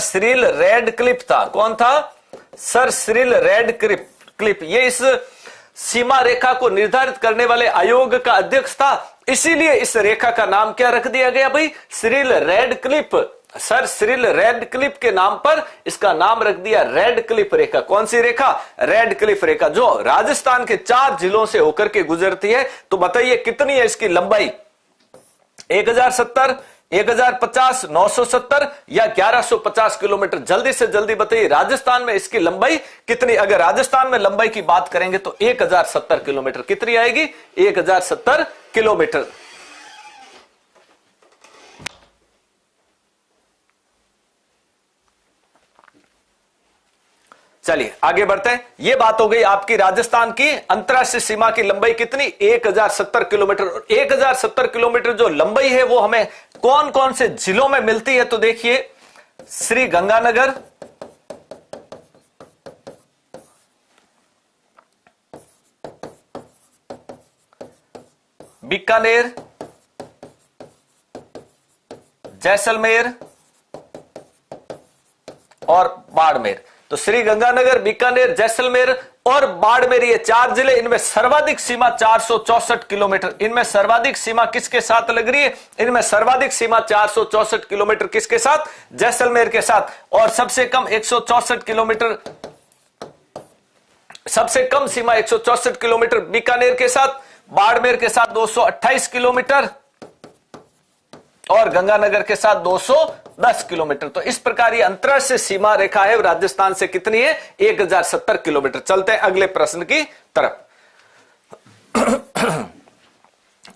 सिरिल रेडक्लिफ था। कौन था? Sir Cyril Radcliffe. ये इस सीमा रेखा को निर्धारित करने वाले आयोग का अध्यक्ष था, इसीलिए इस रेखा का नाम क्या रख दिया गया भाई? Cyril Radcliffe. Sir Cyril Radcliffe के नाम पर इसका नाम रख दिया रेडक्लिफ रेखा। कौन सी रेखा? रेडक्लिफ रेखा, जो राजस्थान के 4 जिलों से होकर के गुजरती है। तो बताइए कितनी है इसकी लंबाई? 1070, 1050, 970 या 1150 किलोमीटर? जल्दी से जल्दी बताइए राजस्थान में इसकी लंबाई कितनी? अगर राजस्थान में लंबाई की बात करेंगे तो 1070 किलोमीटर। कितनी आएगी? 1070 किलोमीटर। चलिए आगे बढ़ते हैं। यह बात हो गई आपकी राजस्थान की अंतरराष्ट्रीय सीमा की लंबाई कितनी? 1070 किलोमीटर। 1070 किलोमीटर जो लंबाई है वो हमें कौन कौन से जिलों में मिलती है? तो देखिए श्री गंगानगर, बीकानेर, जैसलमेर और बाड़मेर। तो श्री गंगानगर, बीकानेर, जैसलमेर और बाड़मेर, ये 4 जिले, इनमें सर्वाधिक सीमा 464 किलोमीटर। इनमें सर्वाधिक सीमा किसके साथ लग रही है? इनमें सर्वाधिक सीमा 464 किलोमीटर किसके साथ? जैसलमेर के साथ। और सबसे कम 164 किलोमीटर, सबसे कम सीमा 164 किलोमीटर बीकानेर के साथ, बाड़मेर के साथ 228 किलोमीटर और गंगानगर के साथ 10 किलोमीटर। तो इस प्रकार ये अंतरराष्ट्रीय सीमा रेखा है राजस्थान से कितनी है? 1070 किलोमीटर। चलते हैं अगले प्रश्न की तरफ।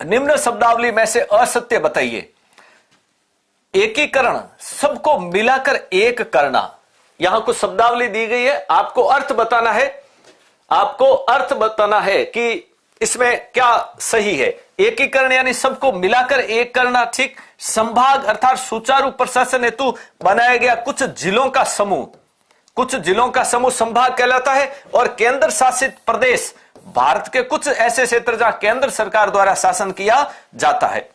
निम्न शब्दावली में से असत्य बताइए। एकीकरण, सबको मिलाकर एक करना। यहां कुछ शब्दावली दी गई है, आपको अर्थ बताना है, आपको अर्थ बताना है कि इसमें क्या सही है। एकीकरण यानी सबको मिलाकर एक करना, ठीक। संभाग अर्थात सुचारू प्रशासन हेतु बनाया गया कुछ जिलों का समूह, कुछ जिलों का समूह संभाग कहलाता है। और केंद्र शासित प्रदेश, भारत के कुछ ऐसे क्षेत्र जहां केंद्र सरकार द्वारा शासन किया जाता है।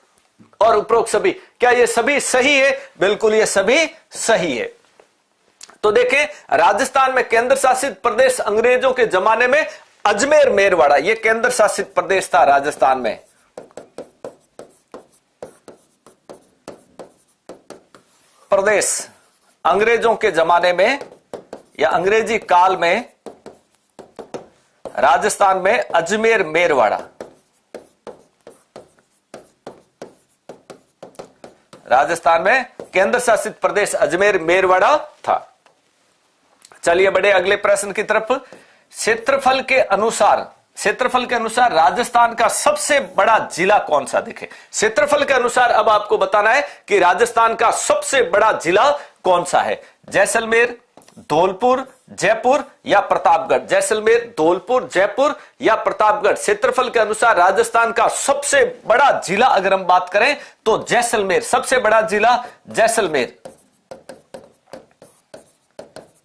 और उपरोक्त सभी, क्या ये सभी सही है? बिल्कुल ये सभी सही है। तो देखें, राजस्थान में केंद्र शासित प्रदेश अंग्रेजों के जमाने में अजमेर मेरवाड़ा, ये केंद्र शासित प्रदेश था राजस्थान में। प्रदेश अंग्रेजों के जमाने में या अंग्रेजी काल में राजस्थान में अजमेर मेरवाड़ा, राजस्थान में केंद्र शासित प्रदेश अजमेर मेरवाड़ा था। चलिए बढ़े अगले प्रश्न की तरफ। क्षेत्रफल के अनुसार राजस्थान का सबसे बड़ा जिला कौन सा? देखें, क्षेत्रफल के अनुसार अब आपको बताना है कि राजस्थान का सबसे बड़ा जिला कौन सा है। जैसलमेर, धौलपुर, जयपुर या प्रतापगढ़। जैसलमेर, धौलपुर, जयपुर या प्रतापगढ़। क्षेत्रफल के अनुसार राजस्थान का सबसे बड़ा जिला अगर हम बात करें तो जैसलमेर, सबसे बड़ा जिला जैसलमेर,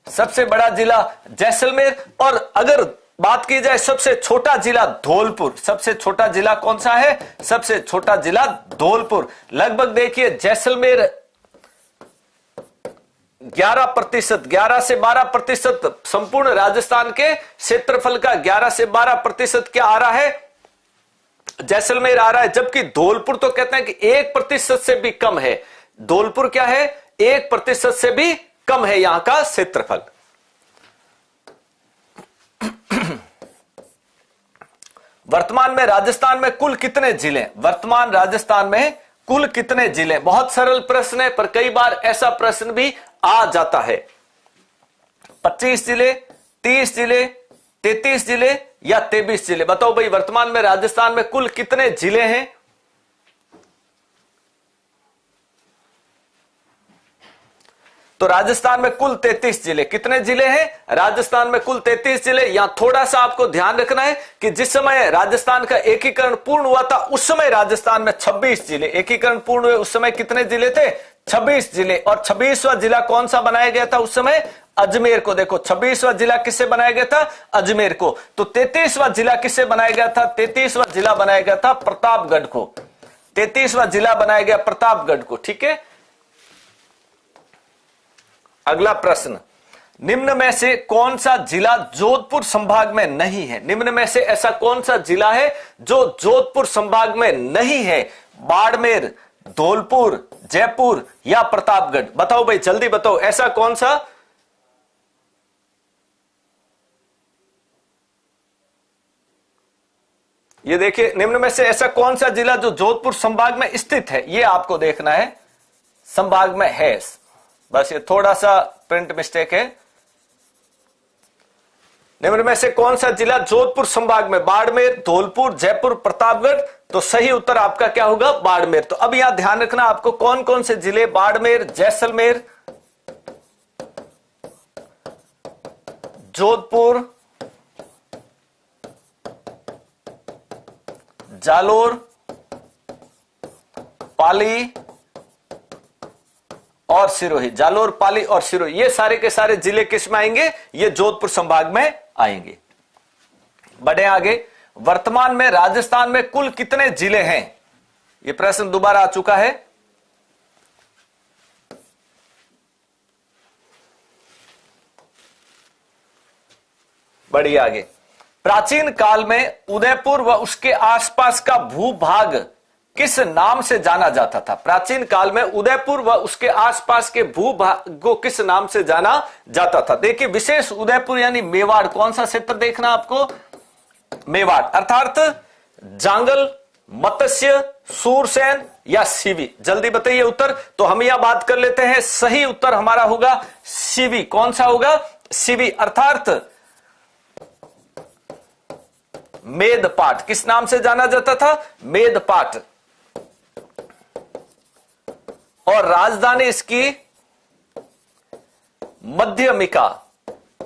सबसे बड़ा जिला जैसलमेर। और अगर बात की जाए सबसे छोटा जिला धौलपुर, सबसे छोटा जिला कौन सा है? सबसे छोटा जिला धौलपुर। लगभग देखिए जैसलमेर 11%, 11 से 12% संपूर्ण राजस्थान के क्षेत्रफल का 11 से 12% क्या आ रहा है? जैसलमेर आ रहा है। जबकि धौलपुर तो कहते हैं कि 1% से भी कम है। धौलपुर क्या है? 1% से भी कम है यहां का क्षेत्रफल। वर्तमान में राजस्थान में कुल कितने जिले? वर्तमान राजस्थान में कुल कितने जिले? बहुत सरल प्रश्न है, पर कई बार ऐसा प्रश्न भी आ जाता है। 25 जिले, 30 जिले, 33 जिले या 23 जिले? बताओ भाई, वर्तमान में राजस्थान में कुल कितने जिले हैं? तो राजस्थान में कुल 33 जिले। कितने जिले हैं? राजस्थान में कुल 33 जिले। यहां थोड़ा सा आपको ध्यान रखना है कि जिस समय राजस्थान का एकीकरण पूर्ण हुआ था उस समय राजस्थान में 26 जिले, एकीकरण पूर्ण हुए उस समय कितने जिले थे? 26 जिले। और 26वां जिला कौन सा बनाया गया था उस समय? अजमेर को। देखो 26वां जिला किससे बनाया गया था? अजमेर को। तो 33वां जिला किससे बनाया गया था? 33वां जिला बनाया गया था प्रतापगढ़ को। 33वां जिला बनाया गया प्रतापगढ़ को, ठीक है। अगला प्रश्न, निम्न में से कौन सा जिला जोधपुर संभाग में नहीं है? निम्न में से ऐसा कौन सा जिला है जो जोधपुर संभाग में नहीं है? बाड़मेर, धौलपुर, जयपुर या प्रतापगढ़? बताओ भाई, जल्दी बताओ, ऐसा कौन सा? ये देखिए, निम्न में से ऐसा कौन सा जिला जो जोधपुर संभाग में स्थित है, ये आपको देखना है। संभाग में है, बस ये थोड़ा सा प्रिंट मिस्टेक है। निम्न में से कौन सा जिला जोधपुर संभाग में? बाड़मेर, धौलपुर, जयपुर, प्रतापगढ़। तो सही उत्तर आपका क्या होगा? बाड़मेर। तो अब यहां ध्यान रखना आपको कौन कौन से जिले, बाड़मेर, जैसलमेर, जोधपुर, जालोर, पाली और सिरोही। जालोर, पाली और सिरोही, ये सारे के सारे जिले किस में आएंगे? ये जोधपुर संभाग में आएंगे। बढ़े आगे, वर्तमान में राजस्थान में कुल कितने जिले हैं? ये प्रश्न दोबारा आ चुका है। बढ़िए आगे, प्राचीन काल में उदयपुर व उसके आसपास का भूभाग किस नाम से जाना जाता था? प्राचीन काल में उदयपुर व उसके आसपास के भूभाग को किस नाम से जाना जाता था? देखिए, विशेष उदयपुर यानी मेवाड़, कौन सा क्षेत्र देखना आपको? मेवाड़, अर्थात जांगल, मत्स्य, सूरसेन या शिवी? जल्दी बताइए उत्तर। तो हम यह बात कर लेते हैं, सही उत्तर हमारा होगा शिवी। कौन सा होगा? शिवी, अर्थात मेदपाट। किस नाम से जाना जाता था? मेदपाट। और राजधानी इसकी मध्यमिका,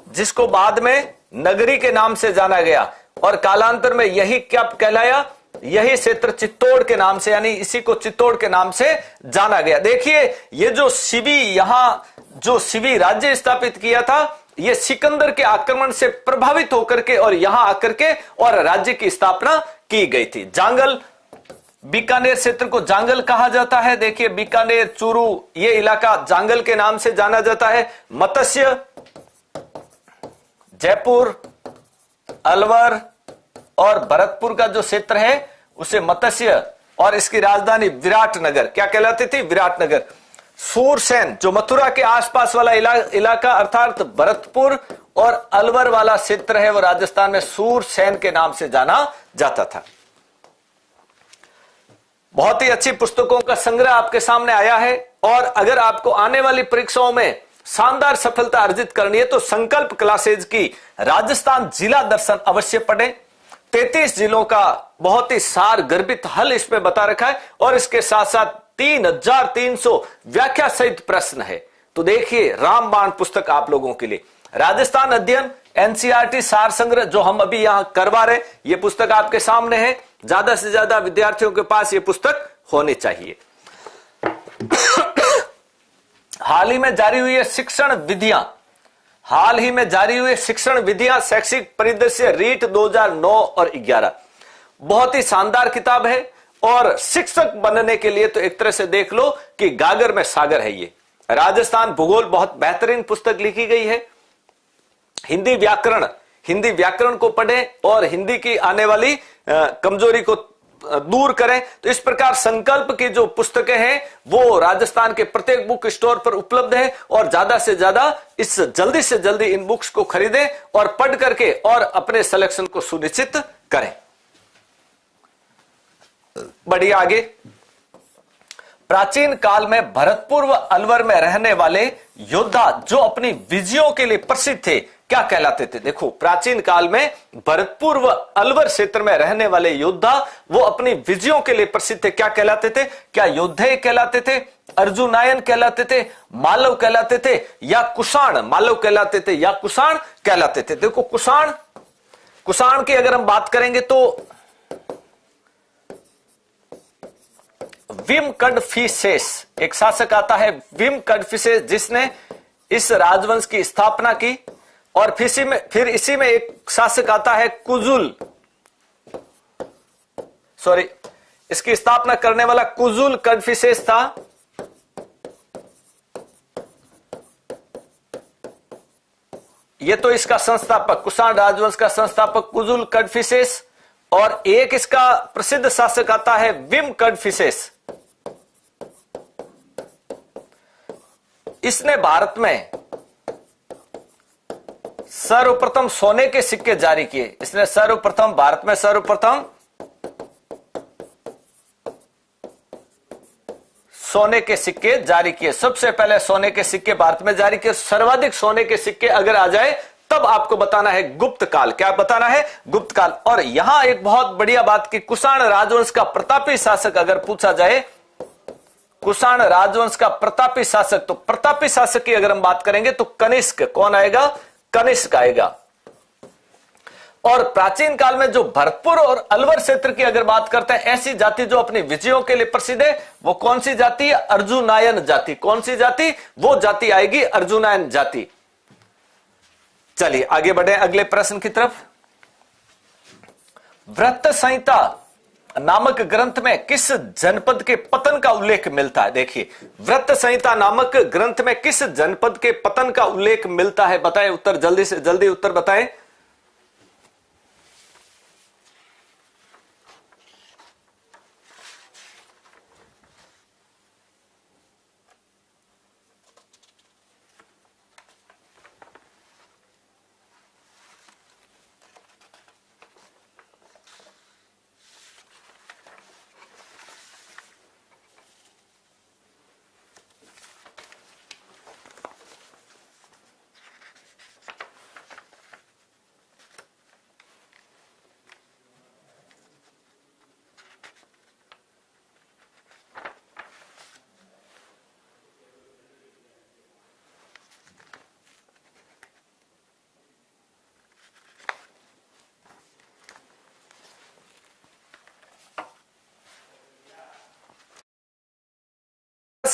जिसको बाद में नगरी के नाम से जाना गया, और कालांतर में यही क्या कहलाया? यही क्षेत्र चित्तौड़ के नाम से, यानी इसी को चित्तौड़ के नाम से जाना गया। देखिए, ये जो शिवी, यहां जो शिवी राज्य स्थापित किया था, ये सिकंदर के आक्रमण से प्रभावित होकर के और यहां आकर के और राज्य की स्थापना की गई थी। जांगल, बीकानेर क्षेत्र को जांगल कहा जाता है। देखिए, बीकानेर, चूरू, ये इलाका जांगल के नाम से जाना जाता है। मत्स्य, जयपुर, अलवर और भरतपुर का जो क्षेत्र है उसे मत्स्य, और इसकी राजधानी विराटनगर क्या कहलाती थी? विराटनगर। सूरसेन, जो मथुरा के आसपास वाला इलाका अर्थात भरतपुर और अलवर वाला क्षेत्र है, वो राजस्थान में सूरसेन के नाम से जाना जाता था। बहुत ही अच्छी पुस्तकों का संग्रह आपके सामने आया है, और अगर आपको आने वाली परीक्षाओं में शानदार सफलता अर्जित करनी है तो संकल्प क्लासेज की राजस्थान जिला दर्शन अवश्य पढ़ें। 33 जिलों का बहुत ही सार गर्भित हल इसमें बता रखा है, और इसके साथ साथ 3300 व्याख्या सहित प्रश्न है। तो देखिए, रामबाण पुस्तक आप लोगों के लिए। राजस्थान अध्ययन एनसीईआरटी सार संग्रह जो हम अभी यहां करवा रहे, ये पुस्तक आपके सामने है। ज्यादा से ज्यादा विद्यार्थियों के पास ये पुस्तक होनी चाहिए। हाल ही में जारी हुई शिक्षण विधियां, हाल ही में जारी हुए शिक्षण विधियां, शैक्षिक परिदृश्य रीट 2009 और 11, बहुत ही शानदार किताब है। और शिक्षक बनने के लिए तो एक तरह से देख लो कि गागर में सागर है ये। राजस्थान भूगोल बहुत बेहतरीन पुस्तक लिखी गई है। हिंदी व्याकरण को पढ़ें और हिंदी की आने वाली कमजोरी को दूर करें। तो इस प्रकार संकल्प की जो पुस्तकें हैं वो राजस्थान के प्रत्येक बुक स्टोर पर उपलब्ध है, और ज्यादा से ज्यादा जल्दी से जल्दी इन बुक्स को खरीदें और पढ़ करके और अपने सिलेक्शन को सुनिश्चित करें। बढ़िए आगे। प्राचीन काल में भरतपुर व अलवर में रहने वाले योद्धा जो अपनी विजयों के लिए प्रसिद्ध थे क्या कहलाते थे? देखो, प्राचीन काल में भरतपुर व अलवर क्षेत्र में रहने वाले योद्धा वो अपनी विजयों के लिए प्रसिद्ध थे, क्या कहलाते थे? क्या योद्धे कहलाते थे, अर्जुनायन कहलाते थे, मालव कहलाते थे, या कुषाण? मालव कहलाते थे या कुषाण कहलाते थे? देखो, कुषाण की अगर हम बात करेंगे तो विम कडफिसेस, एक शासक आता है विम कडफिसेस, जिसने इस राजवंश की स्थापना की। और फिर इसी में एक शासक आता है इसकी स्थापना करने वाला कुजुल कडफिसेस था। ये तो इसका संस्थापक, कुषाण राजवंश का संस्थापक कुजुल कडफिसेस। और एक इसका प्रसिद्ध शासक आता है विम कडफिसेस। इसने भारत में सर्वप्रथम सोने के सिक्के जारी किए। इसने भारत में सर्वप्रथम सोने के सिक्के जारी किए। सबसे पहले सोने के सिक्के भारत में जारी किए। सर्वाधिक सोने के सिक्के अगर आ जाए तब आपको बताना है गुप्त काल। क्या बताना है? गुप्त काल। और यहां एक बहुत बढ़िया बात कि कुषाण राजवंश का प्रतापी शासक अगर पूछा जाए, कुषाण राजवंश का प्रतापी शासक, तो प्रतापी शासक की अगर हम बात करेंगे तो कनिष्क। कौन आएगा? कनिष्क आएगा। और प्राचीन काल में जो भरतपुर और अलवर क्षेत्र की अगर बात करते हैं, ऐसी जाति जो अपनी विजयों के लिए प्रसिद्ध है, वो कौन सी जाति है? अर्जुनायन जाति। कौन सी जाति? वो जाति आएगी अर्जुनायन जाति। चलिए आगे बढ़े अगले प्रश्न की तरफ। वृत्त संहिता नामक ग्रंथ में किस जनपद के पतन का उल्लेख मिलता है? देखिए, वृत्त संहिता नामक ग्रंथ में किस जनपद के पतन का उल्लेख मिलता है? बताएं उत्तर, जल्दी से जल्दी उत्तर बताएं।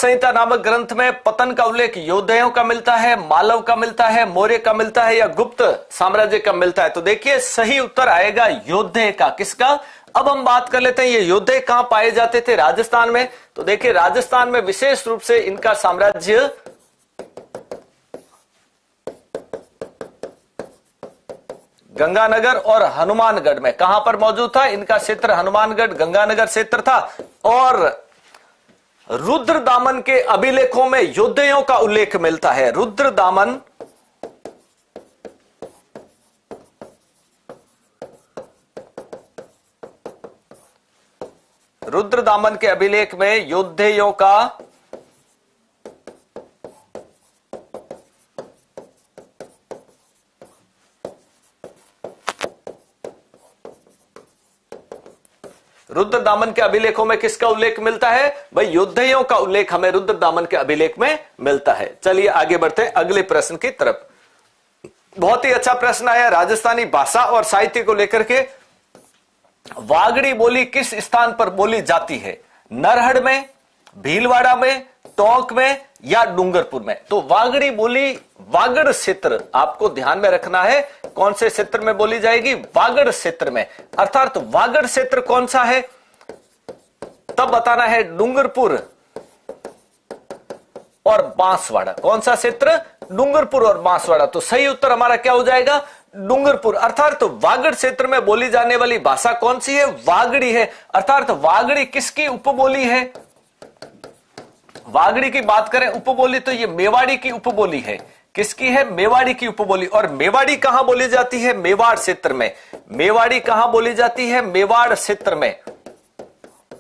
संहिता नामक ग्रंथ में पतन का उल्लेख योद्धयों का मिलता है, मालव का मिलता है, मौर्य का मिलता है या गुप्त साम्राज्य का मिलता है? तो देखिए सही उत्तर आएगा योद्धे का। किसका? अब हम बात कर लेते हैं ये योद्धे कहां पाए जाते थे? राजस्थान में। तो देखिए राजस्थान में विशेष रूप से इनका साम्राज्य गंगानगर और हनुमानगढ़ में। कहां पर मौजूद था? इनका क्षेत्र हनुमानगढ़ गंगानगर क्षेत्र था। और रुद्रदामन के अभिलेखों में योद्धयों का उल्लेख मिलता है। रुद्रदामन के अभिलेख में योद्धयों का रुद्रदामन के अभिलेखों में किसका उल्लेख मिलता है? भाई योद्धयों का उल्लेख हमें रुद्रदामन के अभिलेख में मिलता है। चलिए आगे बढ़ते हैं अगले प्रश्न की तरफ। बहुत ही अच्छा प्रश्न आया राजस्थानी भाषा और साहित्य को लेकर के। वागड़ी बोली किस स्थान पर बोली जाती है? नरहड़ में, भीलवाड़ा में, टोंक में या डूंगरपुर में? तो वागड़ी बोली वागड़ क्षेत्र, आपको ध्यान में रखना है कौन से क्षेत्र में बोली जाएगी? वागड़ क्षेत्र में। अर्थात वागड़ क्षेत्र कौन सा है तब बताना है। डूंगरपुर और बांसवाड़ा। कौन सा क्षेत्र? डूंगरपुर और बांसवाड़ा। तो सही उत्तर हमारा क्या हो जाएगा? डूंगरपुर। अर्थात वागड़ क्षेत्र में बोली जाने वाली भाषा कौन सी है? वागड़ी है। अर्थात वागड़ी किसकी उपबोली है? वागड़ी की बात करें उपबोली तो ये मेवाड़ी की उपबोली है। किसकी है? मेवाड़ी की उपबोली। और मेवाड़ी कहां बोली जाती है? मेवाड़ क्षेत्र में। मेवाड़ी कहां बोली जाती है? मेवाड़ क्षेत्र में।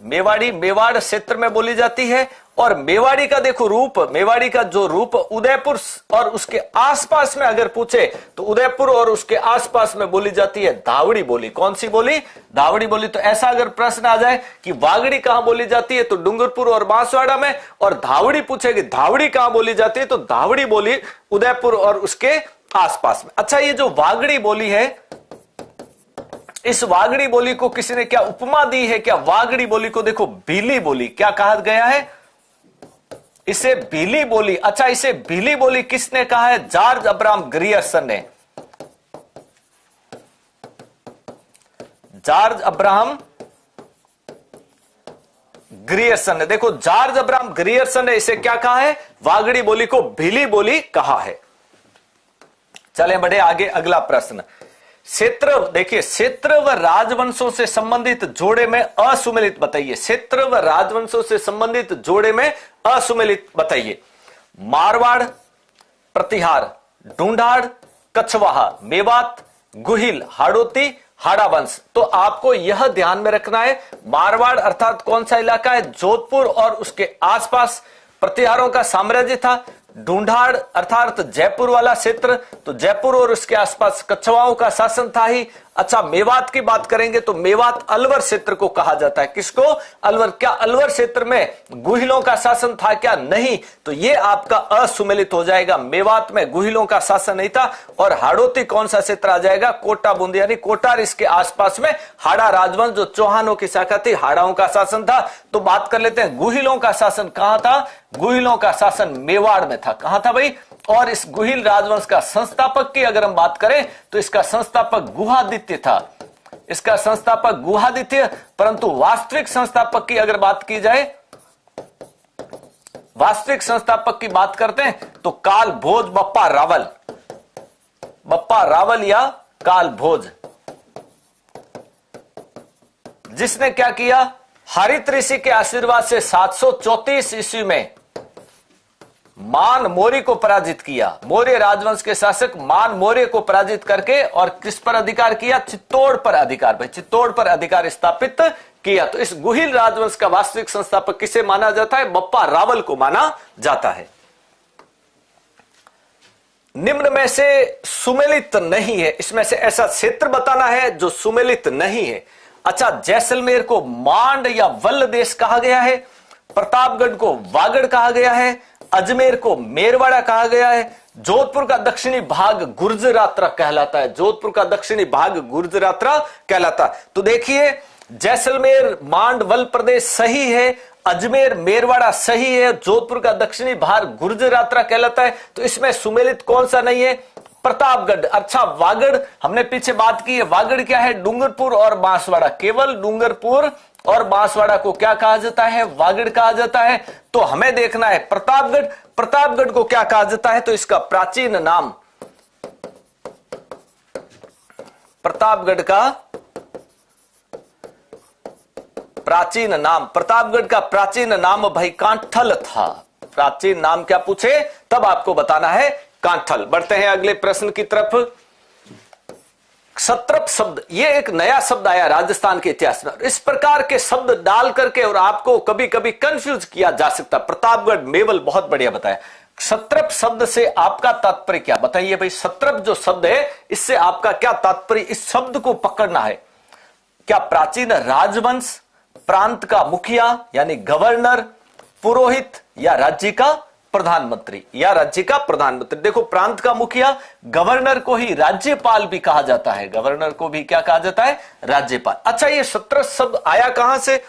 मेवाड़ी मेवाड़ क्षेत्र में बोली जाती है। और मेवाड़ी का देखो रूप, मेवाड़ी का जो रूप उदयपुर और उसके आसपास में अगर पूछे तो उदयपुर और उसके आसपास में बोली जाती है धावड़ी बोली। कौन सी बोली? धावड़ी बोली। तो ऐसा अगर प्रश्न आ जाए कि वागड़ी कहां बोली जाती है तो डूंगरपुर और बांसवाड़ा में, और धावड़ी पूछेगी धावड़ी कहां बोली जाती है तो धावड़ी बोली उदयपुर और उसके आसपास में। अच्छा, ये जो वागड़ी बोली है, इस वागड़ी बोली को किसी ने क्या उपमा दी है? क्या वागड़ी बोली को देखो भीली बोली क्या कहा गया है? इसे भीली बोली। अच्छा, इसे भीली बोली किसने कहा है? जॉर्ज अब्राहम ग्रियर्सन ने। जॉर्ज अब्राहम ग्रियर्सन ने, देखो जॉर्ज अब्राहम ग्रियर्सन ने इसे क्या कहा है? वागड़ी बोली को भीली बोली कहा है। चलें बढ़े आगे। अगला प्रश्न, क्षेत्र देखिए, क्षेत्र व राजवंशों से संबंधित जोड़े में असुमेलित बताइए। क्षेत्र व राजवंशों से संबंधित जोड़े में असुमेलित बताइए। मारवाड़, प्रतिहार, ढूंढाड़, कछवाहा, मेवात, गुहिल, हाड़ोती, हाड़ा वंश। तो आपको यह ध्यान में रखना है, मारवाड़ अर्थात कौन सा इलाका है? जोधपुर और उसके आसपास प्रतिहारों का साम्राज्य था। ढूंढाड़ अर्थात जयपुर वाला क्षेत्र, तो जयपुर और उसके आसपास कछवाओं का शासन था ही। अच्छा, मेवात की बात करेंगे तो मेवात अलवर क्षेत्र को कहा जाता है। किसको? अलवर। क्या अलवर क्षेत्र में गुहिलों का शासन था क्या? नहीं। तो ये आपका असुमेलित हो जाएगा। मेवात में गुहिलों का शासन नहीं था। और हाड़ोती कौन सा क्षेत्र आ जाएगा? कोटा बूंदी यानी कोटार, इसके आसपास में हाड़ा राजवंश जो चौहानों की शाखा थी, हाड़ाओं का शासन था। तो बात कर लेते हैं गुहिलों का शासन कहां था? गुहिलों का शासन मेवाड़ में था। कहां था भाई? और इस गुहिल राजवंश का संस्थापक की अगर हम बात करें तो इसका संस्थापक गुहादित्य था। इसका संस्थापक गुहादित्य। परंतु वास्तविक संस्थापक की अगर बात की जाए, वास्तविक संस्थापक की बात करते हैं तो काल भोज बप्पा रावल, बप्पा रावल या काल भोज, जिसने क्या किया? हरित ऋषि के आशीर्वाद से 734 ईस्वी में मान मौर्य को पराजित किया। मौर्य राजवंश के शासक मान मौर्य को पराजित करके और किस पर अधिकार किया? चित्तौड़ पर अधिकार, भाई चित्तौड़ पर अधिकार स्थापित किया। तो इस गुहिल राजवंश का वास्तविक संस्थापक किसे माना जाता है? बप्पा रावल को माना जाता है। निम्न में से सुमेलित नहीं है, इसमें से ऐसा क्षेत्र बताना है जो सुमेलित नहीं है। अच्छा, जैसलमेर को मांड या वल्ल देश कहा गया है, प्रतापगढ़ को वागड़ कहा गया है, अजमेर को मेरवाड़ा कहा गया है, जोधपुर का दक्षिणी भाग गुर्जरात्रा कहलाता है। जोधपुर का दक्षिणी भाग गुर्जरात्रा कहलाता है। तो देखिए जैसलमेर मांडवल प्रदेश सही है, अजमेर मेरवाड़ा सही है, जोधपुर का दक्षिणी भाग गुर्जरात्रा कहलाता है। तो इसमें सुमेलित कौन सा नहीं है? प्रतापगढ़। अच्छा, वागड़ हमने पीछे बात की है, वागड़ क्या है? डूंगरपुर और बांसवाड़ा। केवल डूंगरपुर और बांसवाड़ा को क्या कहा जाता है? वागड़ कहा जाता है। तो हमें देखना है प्रतापगढ़, प्रतापगढ़ को क्या कहा जाता है? तो इसका प्राचीन नाम, प्रतापगढ़ का प्राचीन नाम, प्रतापगढ़ का प्राचीन नाम भाई कांठल था। प्राचीन नाम क्या पूछे तब आपको बताना है कांठल। बढ़ते हैं अगले प्रश्न की तरफ। क्षत्रप शब्द, ये एक नया शब्द आया राजस्थान के इतिहास में। इस प्रकार के शब्द डाल करके और आपको कभी कभी कंफ्यूज किया जा सकता। प्रतापगढ़, मेवल, बहुत बढ़िया बताया। क्षत्रप शब्द से आपका तात्पर्य क्या? बताइए भाई, क्षत्रप जो शब्द है इससे आपका क्या तात्पर्य? इस शब्द को पकड़ना है। क्या प्राचीन राजवंश, प्रांत का मुखिया यानी गवर्नर, पुरोहित या राज्य का प्रधानमंत्री? या राज्य का प्रधानमंत्री। देखो, प्रांत का मुखिया, गवर्नर को ही राज्यपाल भी कहा जाता है। गवर्नर को भी क्या कहा जाता है? राज्यपाल। अच्छा, ये क्षत्रप शब्द आया कहां से?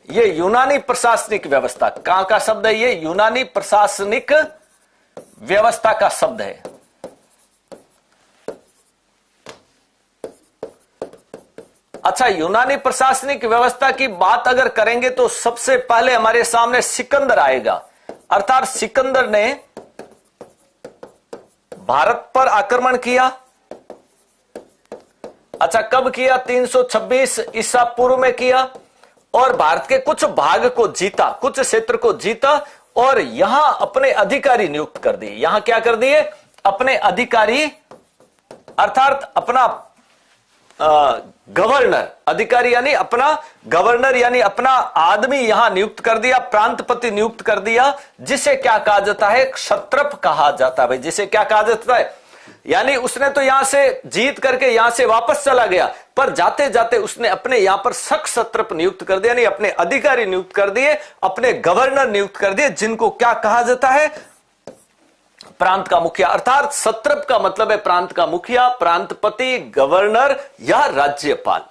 ये यूनानी प्रशासनिक व्यवस्था। कहां का शब्द है ये? यूनानी प्रशासनिक व्यवस्था का शब्द है। अच्छा, यूनानी प्रशासनिक व्यवस्था की बात अगर करेंगे तो सबसे पहले हमारे सामने सिकंदर आएगा। अर्थात सिकंदर ने भारत पर आक्रमण किया। अच्छा, कब किया? 326 ईसा पूर्व में किया और भारत के कुछ भाग को जीता, कुछ क्षेत्र को जीता और यहां अपने अधिकारी नियुक्त कर दिए। यहां क्या कर दिए? अपने अधिकारी, अर्थात अपना गवर्नर, अधिकारी यानी अपना गवर्नर यानी अपना आदमी यहां नियुक्त कर दिया, प्रांतपति नियुक्त कर दिया, जिसे क्या कहा जाता है? क्षत्रप कहा जाता है भाई। जिसे क्या कहा जाता है? यानी उसने तो यहां से जीत करके यहां से वापस चला गया, पर जाते जाते उसने अपने यहां पर क्षत्रप नियुक्त कर दिया, यानी अपने अधिकारी नियुक्त कर दिए, अपने गवर्नर नियुक्त कर दिए, जिनको क्या कहा जाता है? प्रांत का मुखिया। अर्थात क्षत्रप का मतलब है प्रांत का मुखिया, प्रांतपति, गवर्नर या राज्यपाल।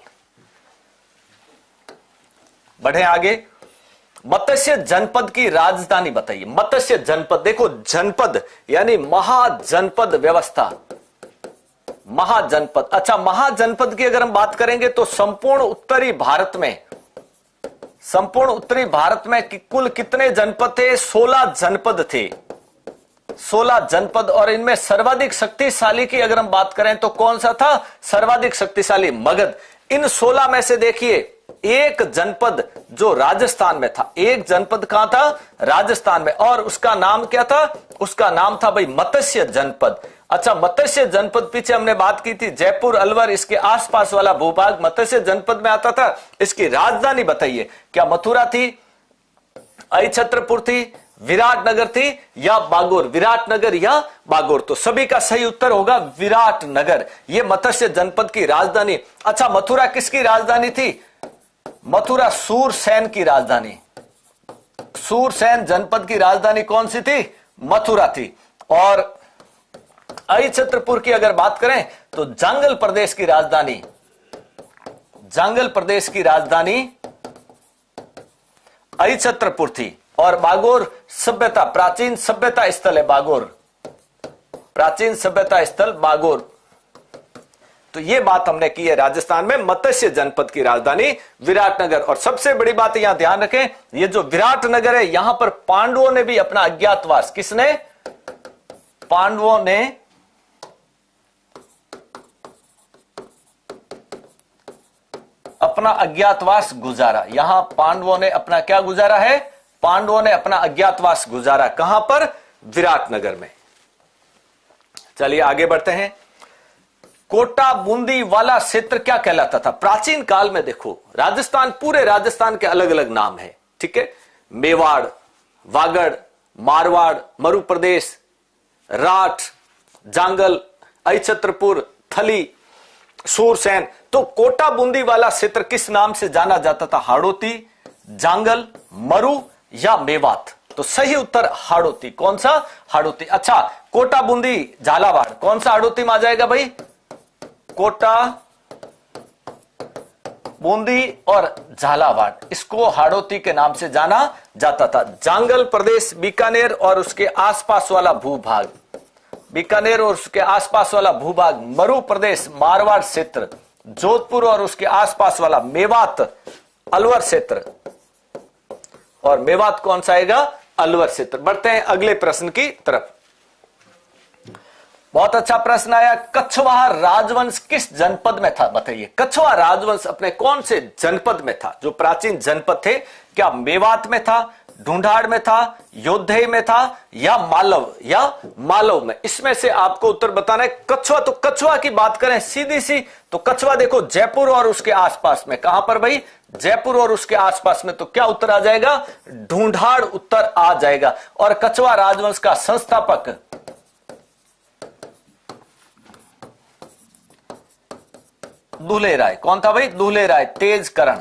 बढ़े आगे। मत्स्य जनपद की राजधानी बताइए। मत्स्य जनपद, देखो जनपद यानी महाजनपद व्यवस्था, महाजनपद। अच्छा, महाजनपद की अगर हम बात करेंगे तो संपूर्ण उत्तरी भारत में, संपूर्ण उत्तरी भारत में कुल कितने जनपद थे? 16 जनपद थे। 16 जनपद। और इनमें सर्वाधिक शक्तिशाली की अगर हम बात करें तो कौन सा था सर्वाधिक शक्तिशाली? मगध। इन 16 में से देखिए एक जनपद जो राजस्थान में था, एक जनपद कहां था? राजस्थान में। और उसका नाम क्या था? उसका नाम था भाई मत्स्य जनपद। अच्छा, मत्स्य जनपद पीछे हमने बात की थी, जयपुर, अलवर, इसके आसपास वाला भूभाग मत्स्य जनपद में आता था। इसकी राजधानी बताइए, क्या मथुरा थी, अहिछत्रपुर थी, विराटनगर थी या बागोर? विराटनगर या बागोर? तो सभी का सही उत्तर होगा विराटनगर। यह मत्स्य जनपद की राजधानी। अच्छा, मथुरा किसकी राजधानी थी? मथुरा सूरसेन की राजधानी। सूरसेन जनपद की राजधानी कौन सी थी? मथुरा थी। और अहिछत्रपुर की अगर बात करें तो जांगल प्रदेश की राजधानी, जांगल प्रदेश की राजधानी अहिछत्रपुर थी। और बागोर सभ्यता, प्राचीन सभ्यता स्थल है बागोर, प्राचीन सभ्यता स्थल बागोर। तो यह बात हमने की है राजस्थान में मत्स्य जनपद की राजधानी विराटनगर। और सबसे बड़ी बात यहां ध्यान रखें, ये जो विराटनगर है यहां पर पांडवों ने भी अपना अज्ञातवास, किसने? पांडवों ने अपना अज्ञातवास गुजारा। यहां पांडवों ने अपना क्या गुजारा है? पांडवों ने अपना अज्ञातवास गुजारा। कहां पर? विराटनगर में। चलिए आगे बढ़ते हैं। कोटा बूंदी वाला क्षेत्र क्या कहलाता था? प्राचीन काल में देखो राजस्थान, पूरे राजस्थान के अलग अलग नाम है, ठीक है? मेवाड़, वागड़, मारवाड़, मरु प्रदेश, राठ, जांगल, अहिछत्रपुर, थली, सूरसेन। तो कोटा बूंदी वाला क्षेत्र किस नाम से जाना जाता था? हाड़ौती, जांगल, मरु या मेवात? तो सही उत्तर हाड़ौती। कौन सा? हाड़ौती। अच्छा, कोटा बूंदी झालावाड़, कौन सा हाड़ौती में आ जाएगा भाई? कोटा बूंदी और झालावाड़, इसको हाड़ौती के नाम से जाना जाता था। जांगल प्रदेश बीकानेर और उसके आसपास वाला भूभाग, बीकानेर और उसके आसपास वाला भूभाग, मरु प्रदेश मारवाड़ क्षेत्र, जोधपुर और उसके आसपास वाला मेवात अलवर क्षेत्र, और मेवात कौन सा आएगा? अलवर क्षेत्र। बढ़ते हैं अगले प्रश्न की तरफ। बहुत अच्छा प्रश्न आया, कछवाहा राजवंश किस जनपद में था? बताइए, कछवाहा राजवंश अपने कौन से जनपद में था? जो प्राचीन जनपद थे, क्या मेवात में था, ढूंढाड़ में था, योद्धे में था, या मालव में? इसमें से आपको उत्तर बताना है। कछवा, तो कछवा की बात करें सीधी सी, तो कछवा देखो जयपुर और उसके आसपास में। कहां पर भाई? जयपुर और उसके आसपास में। तो क्या उत्तर आ जाएगा? ढूंढाड़ उत्तर आ जाएगा। और कछवा राजवंश का संस्थापक दुले राय। कौन था भाई? दुले राय तेजकरण,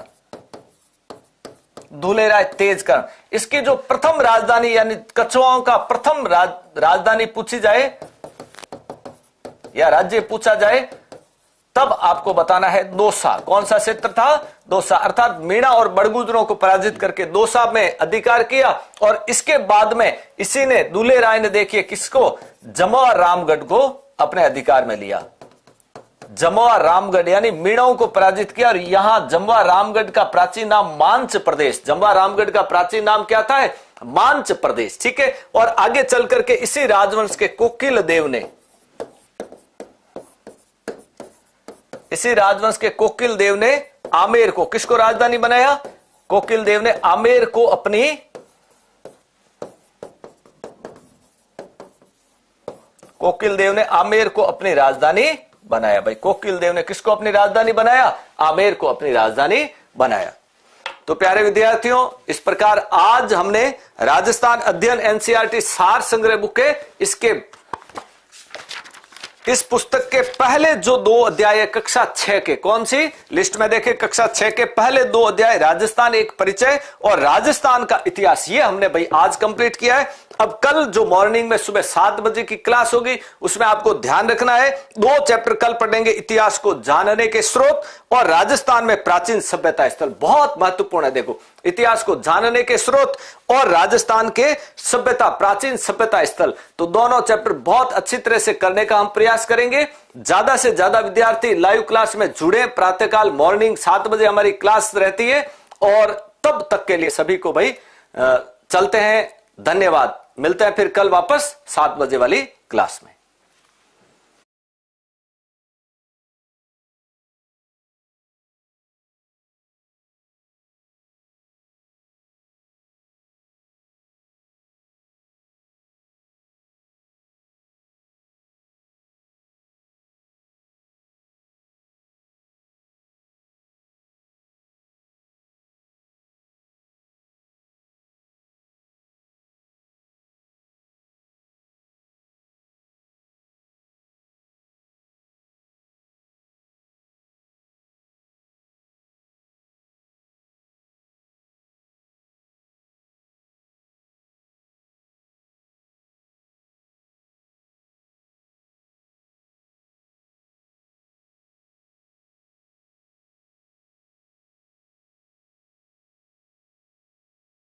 दुले राय तेजकरण। इसकी जो प्रथम राजधानी, यानी कछवाओं का प्रथम राजधानी पूछी जाए या राज्य पूछा जाए, तब आपको बताना है दौसा। कौन सा क्षेत्र था? दौसा। अर्थात मीणा और बड़गुजरों को पराजित करके दौसा में अधिकार किया, और इसके बाद में इसी ने, दुले राय ने, देखिए किसको? जमवा रामगढ़ को अपने अधिकार में लिया। जमवा रामगढ़ यानी मीणाओं को पराजित किया। और यहां जमवा रामगढ़ का प्राचीन नाम मांच प्रदेश, जमवा रामगढ़ का प्राचीन नाम क्या था? मांच प्रदेश। ठीक है। और आगे चल करके इसी राजवंश के कोकिल देव ने, इसी राजवंश के कोकिल देव ने आमेर को किसको राजधानी बनाया? कोकिल देव ने आमेर को अपनी, कोकिल देव ने आमेर को अपनी राजधानी बनाया। भाई कोकिल देव ने किसको अपनी राजधानी बनाया? आमेर को अपनी राजधानी बनाया। तो प्यारे विद्यार्थियों, इस प्रकार आज हमने राजस्थान अध्ययन एनसीईआरटी सार संग्रह बुक है, इसके इस पुस्तक के पहले जो 2 अध्याय कक्षा 6 के, कौन सी लिस्ट में देखें, कक्षा 6 के पहले 2 अध्याय, राजस्थान एक परिचय और राजस्थान का इतिहास, ये हमने भाई आज कंप्लीट किया है। अब कल जो मॉर्निंग में सुबह 7 बजे की क्लास होगी, उसमें आपको ध्यान रखना है 2 चैप्टर कल पढ़ेंगे, इतिहास को जानने के स्रोत और राजस्थान में प्राचीन सभ्यता स्थल। बहुत महत्वपूर्ण है। देखो, इतिहास को जानने के स्रोत और राजस्थान के सभ्यता, प्राचीन सभ्यता स्थल, तो दोनों चैप्टर बहुत अच्छी तरह से करने का हम प्रयास करेंगे। ज्यादा से ज्यादा विद्यार्थी लाइव क्लास में जुड़े। प्रातःकाल मॉर्निंग 7 बजे हमारी क्लास रहती है, और तब तक के लिए सभी को भाई चलते हैं। धन्यवाद। मिलते हैं फिर कल वापस 7 बजे वाली क्लास में।